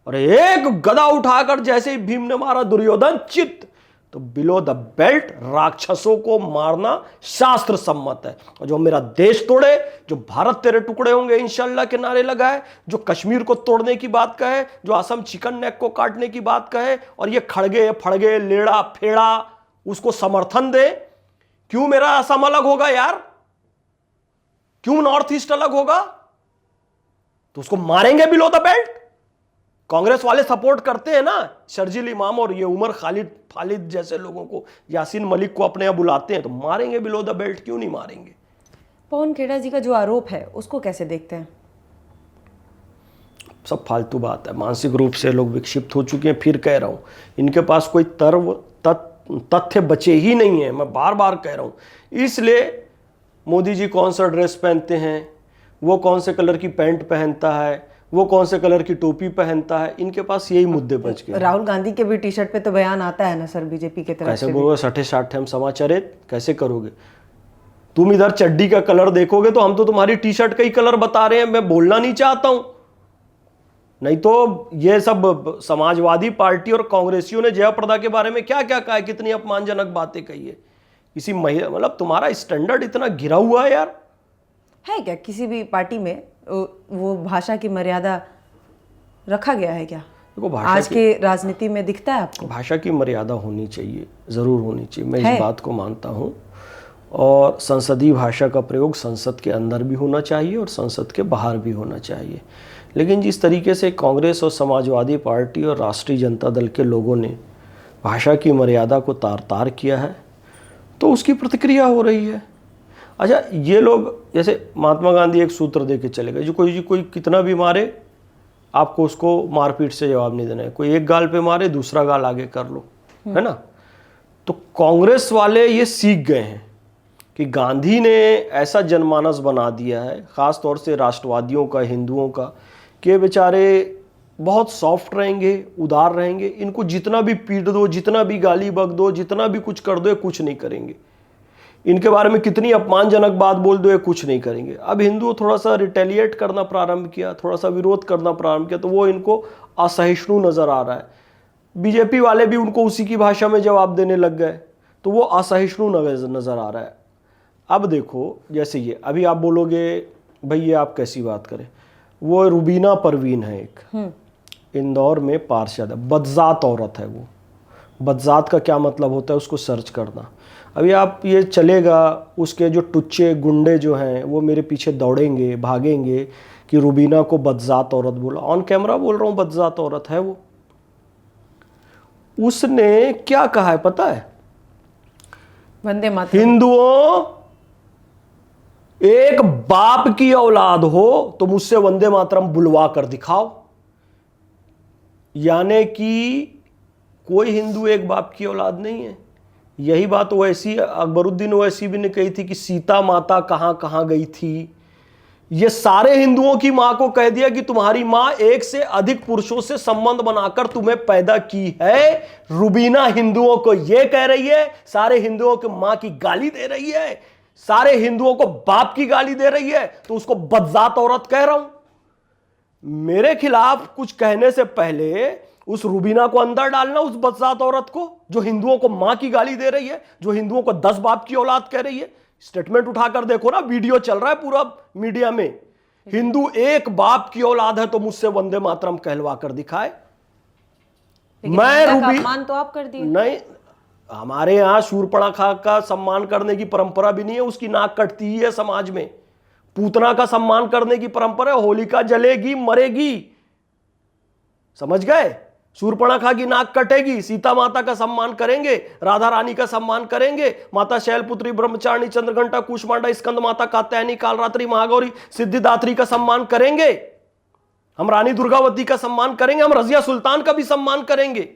और एक गदा उठाकर जैसे ही भीम ने मारा दुर्योधन चित्त, तो बिलो द बेल्ट राक्षसों को मारना शास्त्र सम्मत है। और जो मेरा देश तोड़े, जो भारत तेरे टुकड़े होंगे इंशाल्लाह के नारे लगाए, जो कश्मीर को तोड़ने की बात कहे, जो असम चिकन नेक को काटने की बात कहे, और ये खड़गे फड़गे लेड़ा फेड़ा उसको समर्थन दे, क्यों मेरा असम अलग होगा यार? क्यों नॉर्थ ईस्ट अलग होगा? तो उसको मारेंगे बिलो द बेल्ट। कांग्रेस वाले सपोर्ट करते हैं ना, शर्जील इमाम और ये उमर खालिद जैसे लोगों को, यासीन मलिक को अपने यहाँ बुलाते हैं, तो मारेंगे बिलो द बेल्ट, क्यों नहीं मारेंगे? पवन खेड़ा जी का जो आरोप है उसको कैसे देखते हैं? सब फालतू बात है। मानसिक रूप से लोग विक्षिप्त हो चुके हैं। फिर कह रहा हूं, इनके पास कोई तथ्य बचे ही नहीं है। मैं बार बार कह रहा हूं। इसलिए मोदी जी कौन सा ड्रेस पहनते हैं, वो कौन से कलर की पैंट पहनता है, वो कौन से कलर की टोपी पहनता है, इनके पास यही मुद्दे बच गए। राहुल गांधी के भी टी शर्ट पे तो बयान आता है ना सर बीजेपी के तरफ कैसे से। बोलोगे सठे साठे हम समाचारित कैसे करोगे? तुम इधर चड्डी का कलर देखोगे तो हम तो तुम्हारी टी शर्ट का ही कलर बता रहे हैं। मैं बोलना नहीं चाहता हूं, नहीं तो ये सब समाजवादी पार्टी और कांग्रेसियों ने जयाप्रदा के बारे में क्या क्या कहा है, कितनी अपमानजनक बातें कही है। किसी महिला, मतलब तुम्हारा स्टैंडर्ड इतना गिरा हुआ है यार। है क्या किसी भी पार्टी में वो भाषा की मर्यादा रखा गया है क्या? देखो भाषा आज के राजनीति में दिखता है आपको? भाषा की मर्यादा होनी चाहिए, जरूर होनी चाहिए, मैं इस बात को मानता हूं। और संसदीय भाषा का प्रयोग संसद के अंदर भी होना चाहिए और संसद के बाहर भी होना चाहिए। लेकिन जिस तरीके से कांग्रेस और समाजवादी पार्टी और राष्ट्रीय जनता दल के लोगों ने भाषा की मर्यादा को तार तार किया है, तो उसकी प्रतिक्रिया हो रही है। अच्छा, ये लोग जैसे महात्मा गांधी एक सूत्र दे के चले गए, जो कोई कितना भी मारे आपको उसको मारपीट से जवाब नहीं देना है। कोई एक गाल पे मारे दूसरा गाल आगे कर लो, है ना? तो कांग्रेस वाले ये सीख गए हैं कि गांधी ने ऐसा जनमानस बना दिया है, ख़ास तौर से राष्ट्रवादियों का, हिंदुओं का, कि बेचारे बहुत सॉफ्ट रहेंगे, उदार रहेंगे। इनको जितना भी पीट दो, जितना भी गाली बक दो, जितना भी कुछ कर दो, ये कुछ नहीं करेंगे। इनके बारे में कितनी अपमानजनक बात बोल दो, ये कुछ नहीं करेंगे। अब हिंदुओं थोड़ा सा रिटेलिएट करना प्रारंभ किया, थोड़ा सा विरोध करना प्रारंभ किया, तो वो इनको असहिष्णु नज़र आ रहा है। बीजेपी वाले भी उनको उसी की भाषा में जवाब देने लग गए, तो वो असहिष्णु नज़र आ रहा है। अब देखो, जैसे ये अभी आप बोलोगे भाई ये आप कैसी बात करें, वो रुबीना परवीन है एक, इंदौर में पार्षद है, बदजात औरत है वो। बदजात का क्या मतलब होता है उसको सर्च करना। अभी आप ये चलेगा, उसके जो टुच्चे गुंडे जो हैं वो मेरे पीछे दौड़ेंगे, भागेंगे कि रुबीना को बदजात औरत बोला। ऑन कैमरा बोल रहा हूँ, बदजात औरत है वो। उसने क्या कहा है पता है? वंदे मातरम। हिंदुओं, एक बाप की औलाद हो तो मुझसे वंदे मातरम बुलवा कर दिखाओ। यानी कि कोई हिंदू एक बाप की औलाद नहीं है। यही बात ओवैसी, अकबरुद्दीन ओवैसी भी ने कही थी कि सीता माता कहां कहां गई थी। ये सारे हिंदुओं की मां को कह दिया कि तुम्हारी मां एक से अधिक पुरुषों से संबंध बनाकर तुम्हें पैदा की है। रुबीना हिंदुओं को यह कह रही है, सारे हिंदुओं की मां की गाली दे रही है, सारे हिंदुओं को बाप की गाली दे रही है, तो उसको बदजात औरत कह रहा हूं। मेरे खिलाफ कुछ कहने से पहले उस रुबीना को अंदर डालना, उस बदजात औरत को जो हिंदुओं को मां की गाली दे रही है, जो हिंदुओं को 10 बाप की औलाद कह रही है। स्टेटमेंट उठाकर देखो ना, वीडियो चल रहा है पूरा मीडिया में हिंदू एक बाप की औलाद है तो मुझसे वंदे मातरम कहलवा कर दिखाए। मैं रूबी अपमान तो आप कर दिए। नहीं, हमारे यहां शूर्पणखा का सम्मान करने की परंपरा भी नहीं है, उसकी नाक कटती ही है समाज में। पूतना का सम्मान करने की परंपरा है, होलिका जलेगी मरेगी, समझ गए? शूर्पणखा की नाक कटेगी, सीता माता का सम्मान करेंगे, राधा रानी का सम्मान करेंगे, माता शैलपुत्री, ब्रह्मचारिणी, चंद्रघंटा, कुष्मांडा, स्कंद माता, कात्यायनी, कालरात्रि, महागौरी, सिद्धिदात्री का सम्मान करेंगे, हम रानी दुर्गावती का सम्मान करेंगे, हम रजिया सुल्तान का भी सम्मान करेंगे,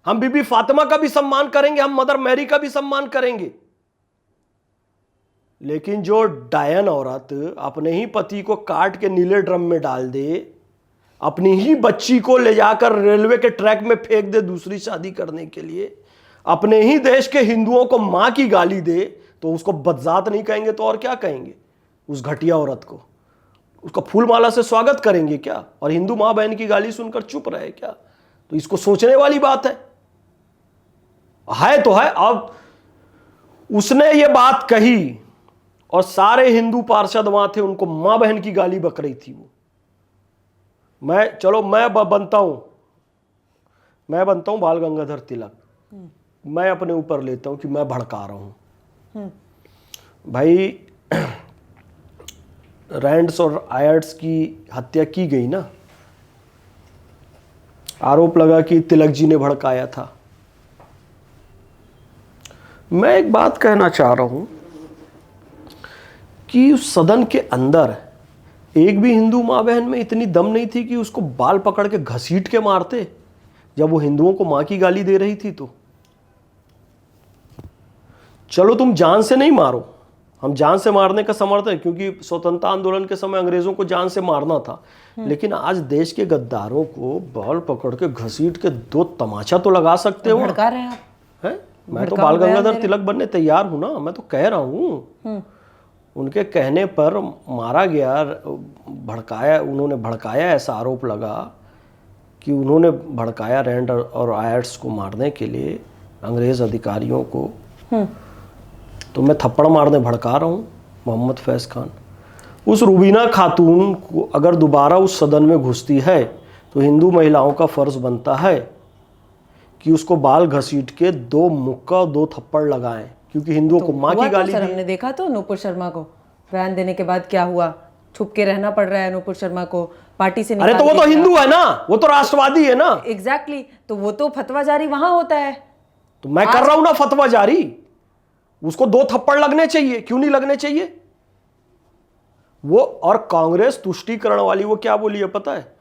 हम बीबी फातिमा का भी सम्मान करेंगे, हम मदर मैरी का भी सम्मान करेंगे। लेकिन जो डायन औरत अपने ही पति को काट के नीले ड्रम में डाल दे, अपनी ही बच्ची को ले जाकर रेलवे के ट्रैक में फेंक दे दूसरी शादी करने के लिए, अपने ही देश के हिंदुओं को मां की गाली दे, तो उसको बदजात नहीं कहेंगे तो और क्या कहेंगे? उस घटिया औरत को उसका फूलमाला से स्वागत करेंगे क्या? और हिंदू मां बहन की गाली सुनकर चुप रहे क्या? तो इसको सोचने वाली बात है तो है। अब उसने ये बात कही और सारे हिंदू पार्षद वहां थे, उनको मां बहन की गाली बक रही थी वो। मैं बनता हूं बाल गंगाधर तिलक, मैं अपने ऊपर लेता हूं कि मैं भड़का रहा हूं। भाई रैंड्स और आयर्स की हत्या की गई ना, आरोप लगा कि तिलक जी ने भड़काया था। मैं एक बात कहना चाह रहा हूं कि उस सदन के अंदर एक भी हिंदू मां बहन में इतनी दम नहीं थी कि उसको बाल पकड़ के घसीट के मारते जब वो हिंदुओं को मां की गाली दे रही थी। तो चलो तुम जान से नहीं मारो, हम जान से मारने का समर्थन है, क्योंकि स्वतंत्रता आंदोलन के समय अंग्रेजों को जान से मारना था। लेकिन आज देश के गद्दारों को बाल पकड़ के घसीट के दो तमाचा तो लगा सकते हो। भड़का रहे हैं आप हैं? मैं तो बाल गंगाधर तिलक बनने तैयार हूं ना, मैं तो कह रहा हूं। उनके कहने पर मारा गया, भड़काया, उन्होंने भड़काया, ऐसा आरोप लगा कि उन्होंने भड़काया रैंड और आयर्स को मारने के लिए अंग्रेज अधिकारियों को। तो मैं थप्पड़ मारने भड़का रहा हूँ मोहम्मद फैज खान। उस रुबीना खातून को अगर दोबारा उस सदन में घुसती है तो हिंदू महिलाओं का फर्ज बनता है कि उसको बाल घसीट के दो मुक्का दो थप्पड़ लगाएं, क्योंकि हिंदुओं को मां की गाली दी। हमने देखा तो नूपुर शर्मा को बयान देने के बाद क्या हुआ, छुप के रहना पड़ रहा है नूपुर शर्मा को, पार्टी से अरे तो वो तो हिंदू है ना, वो तो राष्ट्रवादी है ना। एग्जैक्टली, तो वो तो फतवा जारी वहां होता है। तो मैं कर रहा हूं ना फतवा जारी, उसको दो थप्पड़ लगने चाहिए, क्यों नहीं लगने चाहिए? वो और कांग्रेस तुष्टीकरण वाली वो क्या बोली है पता है?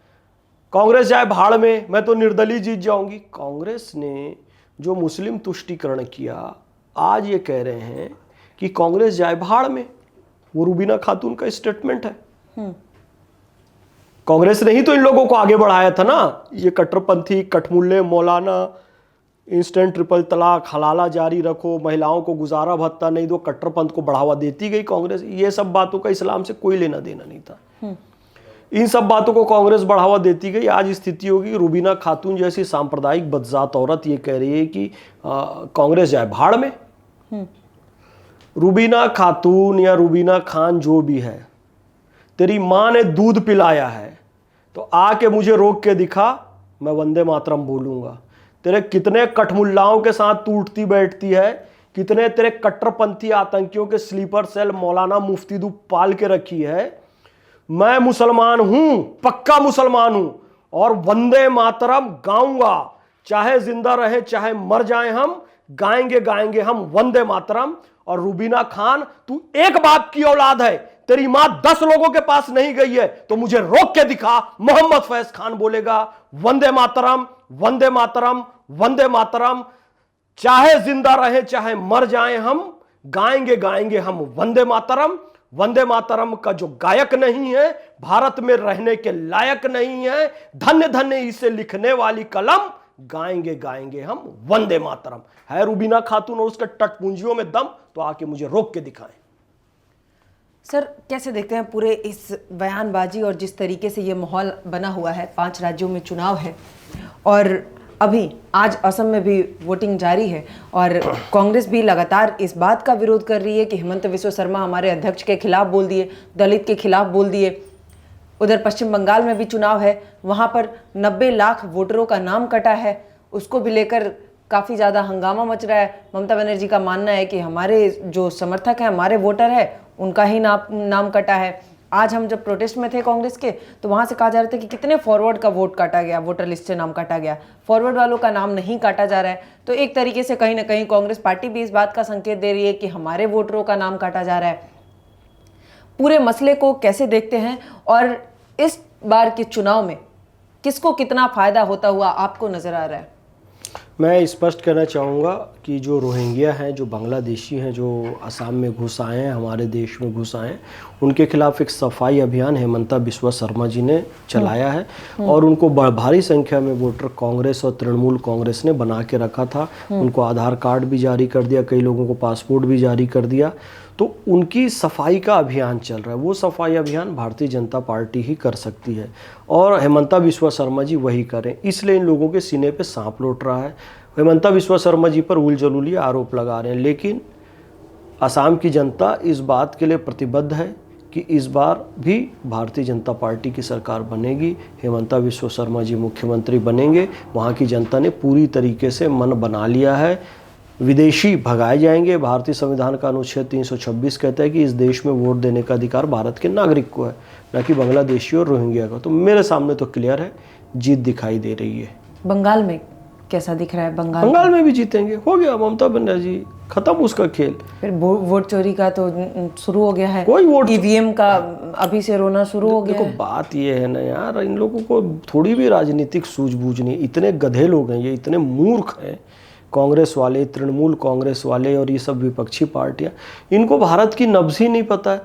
कांग्रेस जाए भाड़ में, मैं तो निर्दलीय जीत जाऊंगी। कांग्रेस ने जो मुस्लिम तुष्टीकरण किया, आज ये कह रहे हैं कि कांग्रेस जाए भाड़ में। वो रुबीना खातून का स्टेटमेंट है। कांग्रेस ने ही तो इन लोगों को आगे बढ़ाया था ना। ये कट्टरपंथी, कठमुल्ले, मौलाना, इंस्टेंट ट्रिपल तलाक, हलाला जारी रखो, महिलाओं को गुजारा भत्ता नहीं दो, कट्टरपंथ को बढ़ावा देती गई कांग्रेस। ये सब बातों का इस्लाम से कोई लेना देना नहीं था। इन सब बातों को कांग्रेस बढ़ावा देती गई। आज स्थिति होगी रुबीना खातून जैसी सांप्रदायिक बदजात औरत ये कह रही है कि कांग्रेस जाए भाड़ में। रुबीना खातून या रुबीना खान जो भी है, तेरी मां ने दूध पिलाया है तो आके मुझे रोक के दिखा, मैं वंदे मातरम बोलूंगा। तेरे कितने कठमुल्लाओं के साथ तू उठती बैठती है, कितने तेरे कट्टरपंथी आतंकियों के स्लीपर सेल मौलाना मुफ्ती दू पाल के रखी है। मैं मुसलमान हूं, पक्का मुसलमान हूं, और वंदे मातरम गाऊंगा, चाहे जिंदा रहे चाहे मर जाएं, हम गाएंगे हम वंदे मातरम। और रुबीना खान, तू एक बाप की औलाद है, तेरी मां 10 लोगों के पास नहीं गई है, तो मुझे रोक के दिखा। मोहम्मद फैज खान बोलेगा वंदे मातरम, वंदे मातरम, वंदे मातरम, चाहे जिंदा रहे चाहे मर जाएं, हम गाएंगे हम वंदे मातरम। वंदे मातरम का जो गायक नहीं है, भारत में रहने के लायक नहीं है, धन्य धन्य इसे लिखने वाली कलम, गाएंगे हम वंदे मातरम। है रुबीना खातून और उसके टटपुंजियों में दम, तो आके मुझे रोक के दिखाएं। सर कैसे देखते हैं पूरे इस बयानबाजी और जिस तरीके से ये माहौल बना हुआ है? 5 राज्यों में चुनाव है और अभी आज असम में भी वोटिंग जारी है और कांग्रेस भी लगातार इस बात का विरोध कर रही है कि हेमंत विश्व शर्मा हमारे अध्यक्ष के खिलाफ बोल दिए, दलित के खिलाफ बोल दिए। उधर पश्चिम बंगाल में भी चुनाव है, वहां पर 90 लाख वोटरों का नाम कटा है, उसको भी लेकर काफ़ी ज़्यादा हंगामा मच रहा है। ममता बनर्जी का मानना है कि हमारे जो समर्थक हैं, हमारे वोटर है, उनका ही नाम कटा है। आज हम जब प्रोटेस्ट में थे कांग्रेस के, तो वहां से कहा जा रहा था कि कितने फॉरवर्ड का वोट काटा गया, वोटर लिस्ट से नाम काटा गया, फॉरवर्ड वालों का नाम नहीं काटा जा रहा है। तो एक तरीके से कहीं ना कहीं कांग्रेस पार्टी भी इस बात का संकेत दे रही है कि हमारे वोटरों का नाम काटा जा रहा है। पूरे मसले को कैसे देखते हैं और इस बार के चुनाव में किसको कितना फायदा होता हुआ आपको नजर आ रहा है? मैं स्पष्ट करना चाहूँगा कि जो रोहिंग्या हैं, जो बांग्लादेशी हैं, जो असम में घुस आए हैं, हमारे देश में घुस आए हैं, उनके खिलाफ एक सफाई अभियान हेमंता बिस्वा शर्मा जी ने चलाया है और उनको भारी संख्या में वोटर कांग्रेस और तृणमूल कांग्रेस ने बना के रखा था। उनको आधार कार्ड भी जारी कर दिया, कई लोगों को पासपोर्ट भी जारी कर दिया। तो उनकी सफाई का अभियान चल रहा है। वो सफाई अभियान भारतीय जनता पार्टी ही कर सकती है और हेमंता बिस्वा शर्मा जी वही करें, इसलिए इन लोगों के सीने पे सांप लौट रहा है। हेमंता बिस्वा शर्मा जी पर उलझुली आरोप लगा रहे हैं, लेकिन असम की जनता इस बात के लिए प्रतिबद्ध है कि इस बार भी भारतीय जनता पार्टी की सरकार बनेगी, हेमंता बिस्वा शर्मा जी मुख्यमंत्री बनेंगे। वहाँ की जनता ने पूरी तरीके से मन बना लिया है, विदेशी भगाए जाएंगे। भारतीय संविधान का अनुच्छेद 326 कहता है कि इस देश में वोट देने का अधिकार भारत के नागरिक को है, न कि बांग्लादेशी और रोहिंग्या का। तो मेरे सामने तो क्लियर है, जीत दिखाई दे रही है। बंगाल में कैसा दिख रहा है? बंगाल में भी जीतेंगे, हो गया ममता बनर्जी, खत्म उसका खेल। फिर वोट चोरी का तो शुरू हो गया है, कोई वोट ईवीएम का अभी से रोना शुरू हो गया देखो है। बात ये है ना यार, इन लोगों को थोड़ी भी राजनीतिक सूझबूझ नहीं। इतने गधे लोग हैं ये, इतने मूर्ख हैं कांग्रेस वाले, तृणमूल कांग्रेस वाले और ये सब विपक्षी पार्टियां, इनको भारत की नब्ज ही नहीं पता है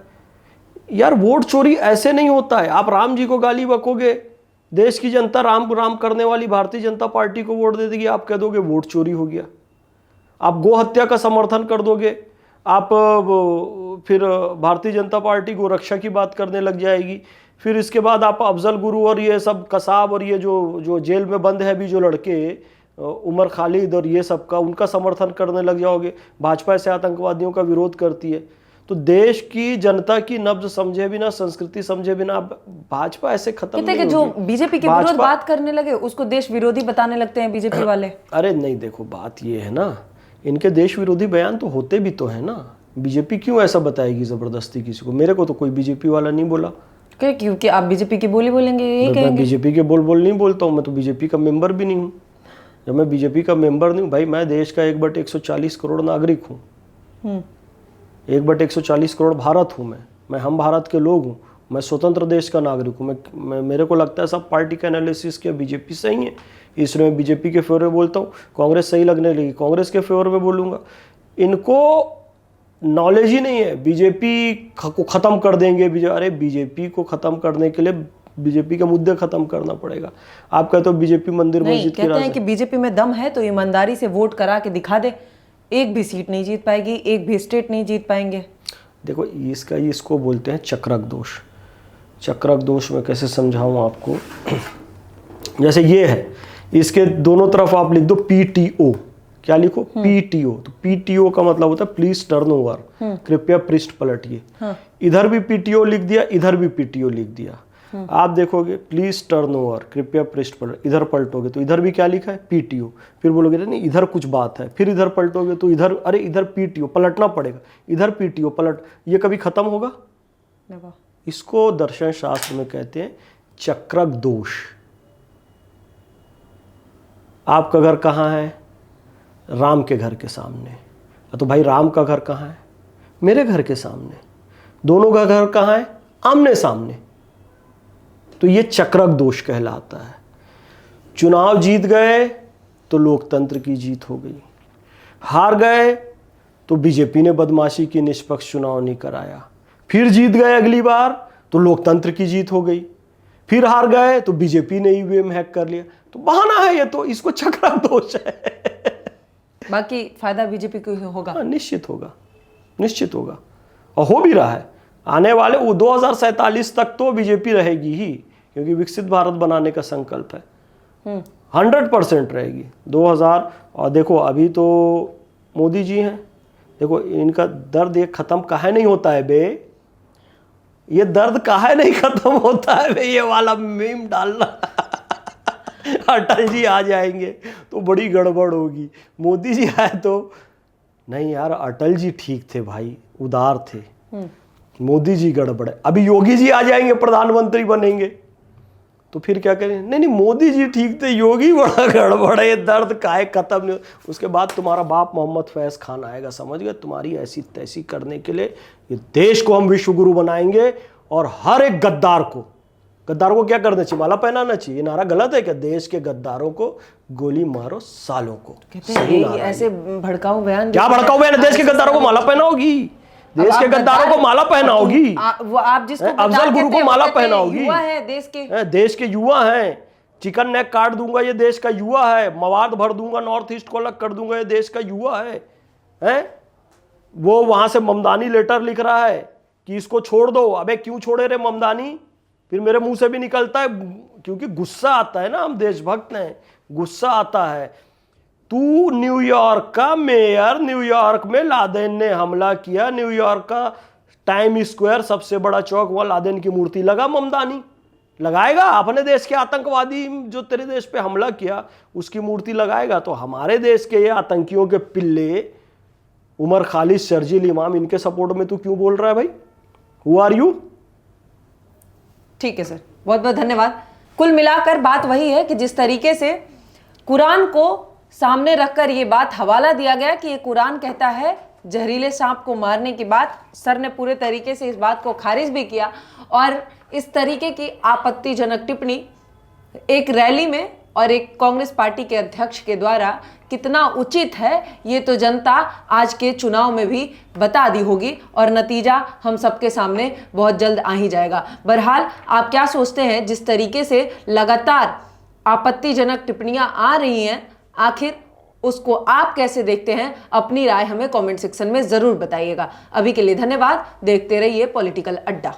यार। वोट चोरी ऐसे नहीं होता है। आप राम जी को गाली बकोगे, देश की जनता राम राम करने वाली भारतीय जनता पार्टी को वोट दे देगी, आप कह दोगे वोट चोरी हो गया। आप गो हत्या का समर्थन कर दोगे, आप फिर भारतीय जनता पार्टी गो रक्षा की बात करने लग जाएगी। फिर इसके बाद आप अफजल गुरु और ये सब कसाब और ये जो जेल में बंद है अभी जो लड़के उमर खालिद और ये सब का, उनका समर्थन करने लग जाओगे। भाजपा ऐसे आतंकवादियों का विरोध करती है। तो देश की जनता की नब्ज समझे बिना, संस्कृति समझे बिना भाजपा ऐसे खत्म नहीं होगी। जो बीजेपी के विरोध बात करने लगे उसको देश विरोधी बताने लगते हैं बीजेपी वाले। अरे नहीं, देखो बात ये है ना, इनके देश विरोधी बयान तो होते भी तो है ना। बीजेपी क्यों ऐसा बताएगी जबरदस्ती किसी को? मेरे को तो कोई बीजेपी वाला नहीं बोला। क्योंकि आप बीजेपी की बोली बोलेंगे, यही कहेंगे। मैं बीजेपी के बोल नहीं बोलता हूँ, मैं तो बीजेपी का मेंबर भी नहीं हूँ। जब मैं बीजेपी का मेंबर नहीं हूँ भाई, मैं देश का 1/140 करोड़ नागरिक हूँ। 1/140 करोड़ भारत हूँ मैं हम भारत के लोग हूँ। मैं स्वतंत्र देश का नागरिक हूँ। मैं मेरे को लगता है सब पार्टी का एनालिसिस किया, बीजेपी सही है, इसलिए मैं बीजेपी के फेवर में बोलता हूँ। कांग्रेस सही लगने लगी, कांग्रेस के फेवर में बोलूँगा। इनको नॉलेज ही नहीं है, बीजेपी को ख़त्म कर देंगे। अरे बीजेपी को ख़त्म करने के लिए बीजेपी के मुद्दे खत्म करना पड़ेगा। आप कहते हो बीजेपी मंदिर मस्जिद की कहते हैं कि बीजेपी में दम है तो ईमानदारी से वोट करा के दिखा दे, एक भी सीट नहीं जीत पाएगी, एक भी स्टेट नहीं जीत पाएंगे। देखो इसको बोलते हैं चक्रक दोष। चक्रक दोष मैं कैसे समझाऊं आपको? जैसे ये है, इसके दोनों तरफ आप लिख दो PTO। क्या लिखो? PTO। तो PTO का मतलब होता है प्लीज टर्न ओवर, कृपया पृष्ठ पलटिए। इधर भी PTO लिख दिया, इधर भी PTO लिख दिया। आप देखोगे प्लीज टर्न ओवर, कृपया पृष्ठ पलट, इधर पलटोगे तो इधर भी क्या लिखा है? PTO। फिर बोलोगे नहीं इधर कुछ बात है, फिर इधर पलटोगे तो इधर, अरे इधर PTO, पलटना पड़ेगा, इधर PTO पलट। ये कभी खत्म होगा? इसको दर्शन शास्त्र में कहते हैं चक्रक दोष। आपका घर कहाँ है? राम के घर के सामने। तो भाई राम का घर कहाँ है? मेरे घर के सामने। दोनों का घर कहाँ है? आमने सामने। तो ये चक्रक दोष कहलाता है। चुनाव जीत गए तो लोकतंत्र की जीत हो गई, हार गए तो बीजेपी ने बदमाशी की, निष्पक्ष चुनाव नहीं कराया। फिर जीत गए अगली बार तो लोकतंत्र की जीत हो गई, फिर हार गए तो बीजेपी ने ईवीएम हैक कर लिया। तो बहाना है ये, तो इसको चक्रक दोष है। बाकी फायदा बीजेपी को ही होगा। निश्चित होगा, निश्चित होगा, और हो भी रहा है। आने वाले 2047 तक तो बीजेपी रहेगी ही, क्योंकि विकसित भारत बनाने का संकल्प है। 100% रहेगी 2000। और देखो अभी तो मोदी जी हैं, देखो इनका दर्द ये खत्म काहे नहीं होता है बे? ये दर्द काहे नहीं खत्म होता है भाई, ये वाला मीम डालना। अटल जी आ जाएंगे तो बड़ी गड़बड़ होगी, मोदी जी आए तो नहीं यार, अटल जी ठीक थे भाई, उदार थे, मोदी जी गड़बड़ है। अभी योगी जी आ जाएंगे, प्रधानमंत्री बनेंगे तो फिर क्या करें, नहीं नहीं मोदी जी ठीक थे, योगी बड़ा गड़बड़ है, ये दर्द काहे खत्म नहीं। उसके बाद तुम्हारा बाप मोहम्मद फैज खान आएगा, समझ गए, तुम्हारी ऐसी तैसी करने के लिए। ये देश को हम विश्व गुरु बनाएंगे और हर एक गद्दार को क्या करना चाहिए, माला पहनाना चाहिए। ये नारा गलत है क्या, देश के गद्दारों को गोली मारो सालों को, सही नारा है। ऐसे भड़काऊ बयान, क्या भड़काऊ बयान, देश के गद्दारों को माला पहनाओगी, देश के गद्दारों को माला पहनाओगी, आप जिसको अफजल गुरु को माला पहनाओगी। युवा है देश के युवा हैं, चिकन नेक काट दूंगा ये देश का युवा है, मवाद भर दूंगा नॉर्थ ईस्ट को अलग कर दूंगा ये देश का युवा है। वो वहां से ममदानी लेटर लिख रहा है कि इसको छोड़ दो। अबे क्यों छोड़े रे ममदानी, फिर मेरे मुंह से भी निकलता है, क्योंकि गुस्सा आता है ना, हम देशभक्त हैं, गुस्सा आता है। तू न्यूयॉर्क का मेयर, न्यूयॉर्क में लादेन ने हमला किया, न्यूयॉर्क का टाइम स्क्वायर सबसे बड़ा चौक, वहां लादेन की मूर्ति लगा, ममदानी लगाएगा? अपने देश के आतंकवादी जो तेरे देश पे हमला किया उसकी मूर्ति लगाएगा? तो हमारे देश के ये आतंकियों के पिल्ले उमर खालिद, शर्जील इमाम, इनके सपोर्ट में तू क्यों बोल रहा है भाई? Who are you? ठीक है सर, बहुत बहुत धन्यवाद। कुल मिलाकर बात वही है कि जिस तरीके से कुरान को सामने रखकर ये बात हवाला दिया गया कि ये कुरान कहता है जहरीले सांप को मारने की बात, सर ने पूरे तरीके से इस बात को खारिज भी किया। और इस तरीके की आपत्तिजनक टिप्पणी एक रैली में और एक कांग्रेस पार्टी के अध्यक्ष के द्वारा कितना उचित है, ये तो जनता आज के चुनाव में भी बता दी होगी और नतीजा हम सबके सामने बहुत जल्द आ ही जाएगा। बहरहाल आप क्या सोचते हैं, जिस तरीके से लगातार आपत्तिजनक टिप्पणियां आ रही हैं, आखिर उसको आप कैसे देखते हैं? अपनी राय हमें कमेंट सेक्शन में जरूर बताइएगा। अभी के लिए धन्यवाद, देखते रहिए पॉलिटिकल अड्डा।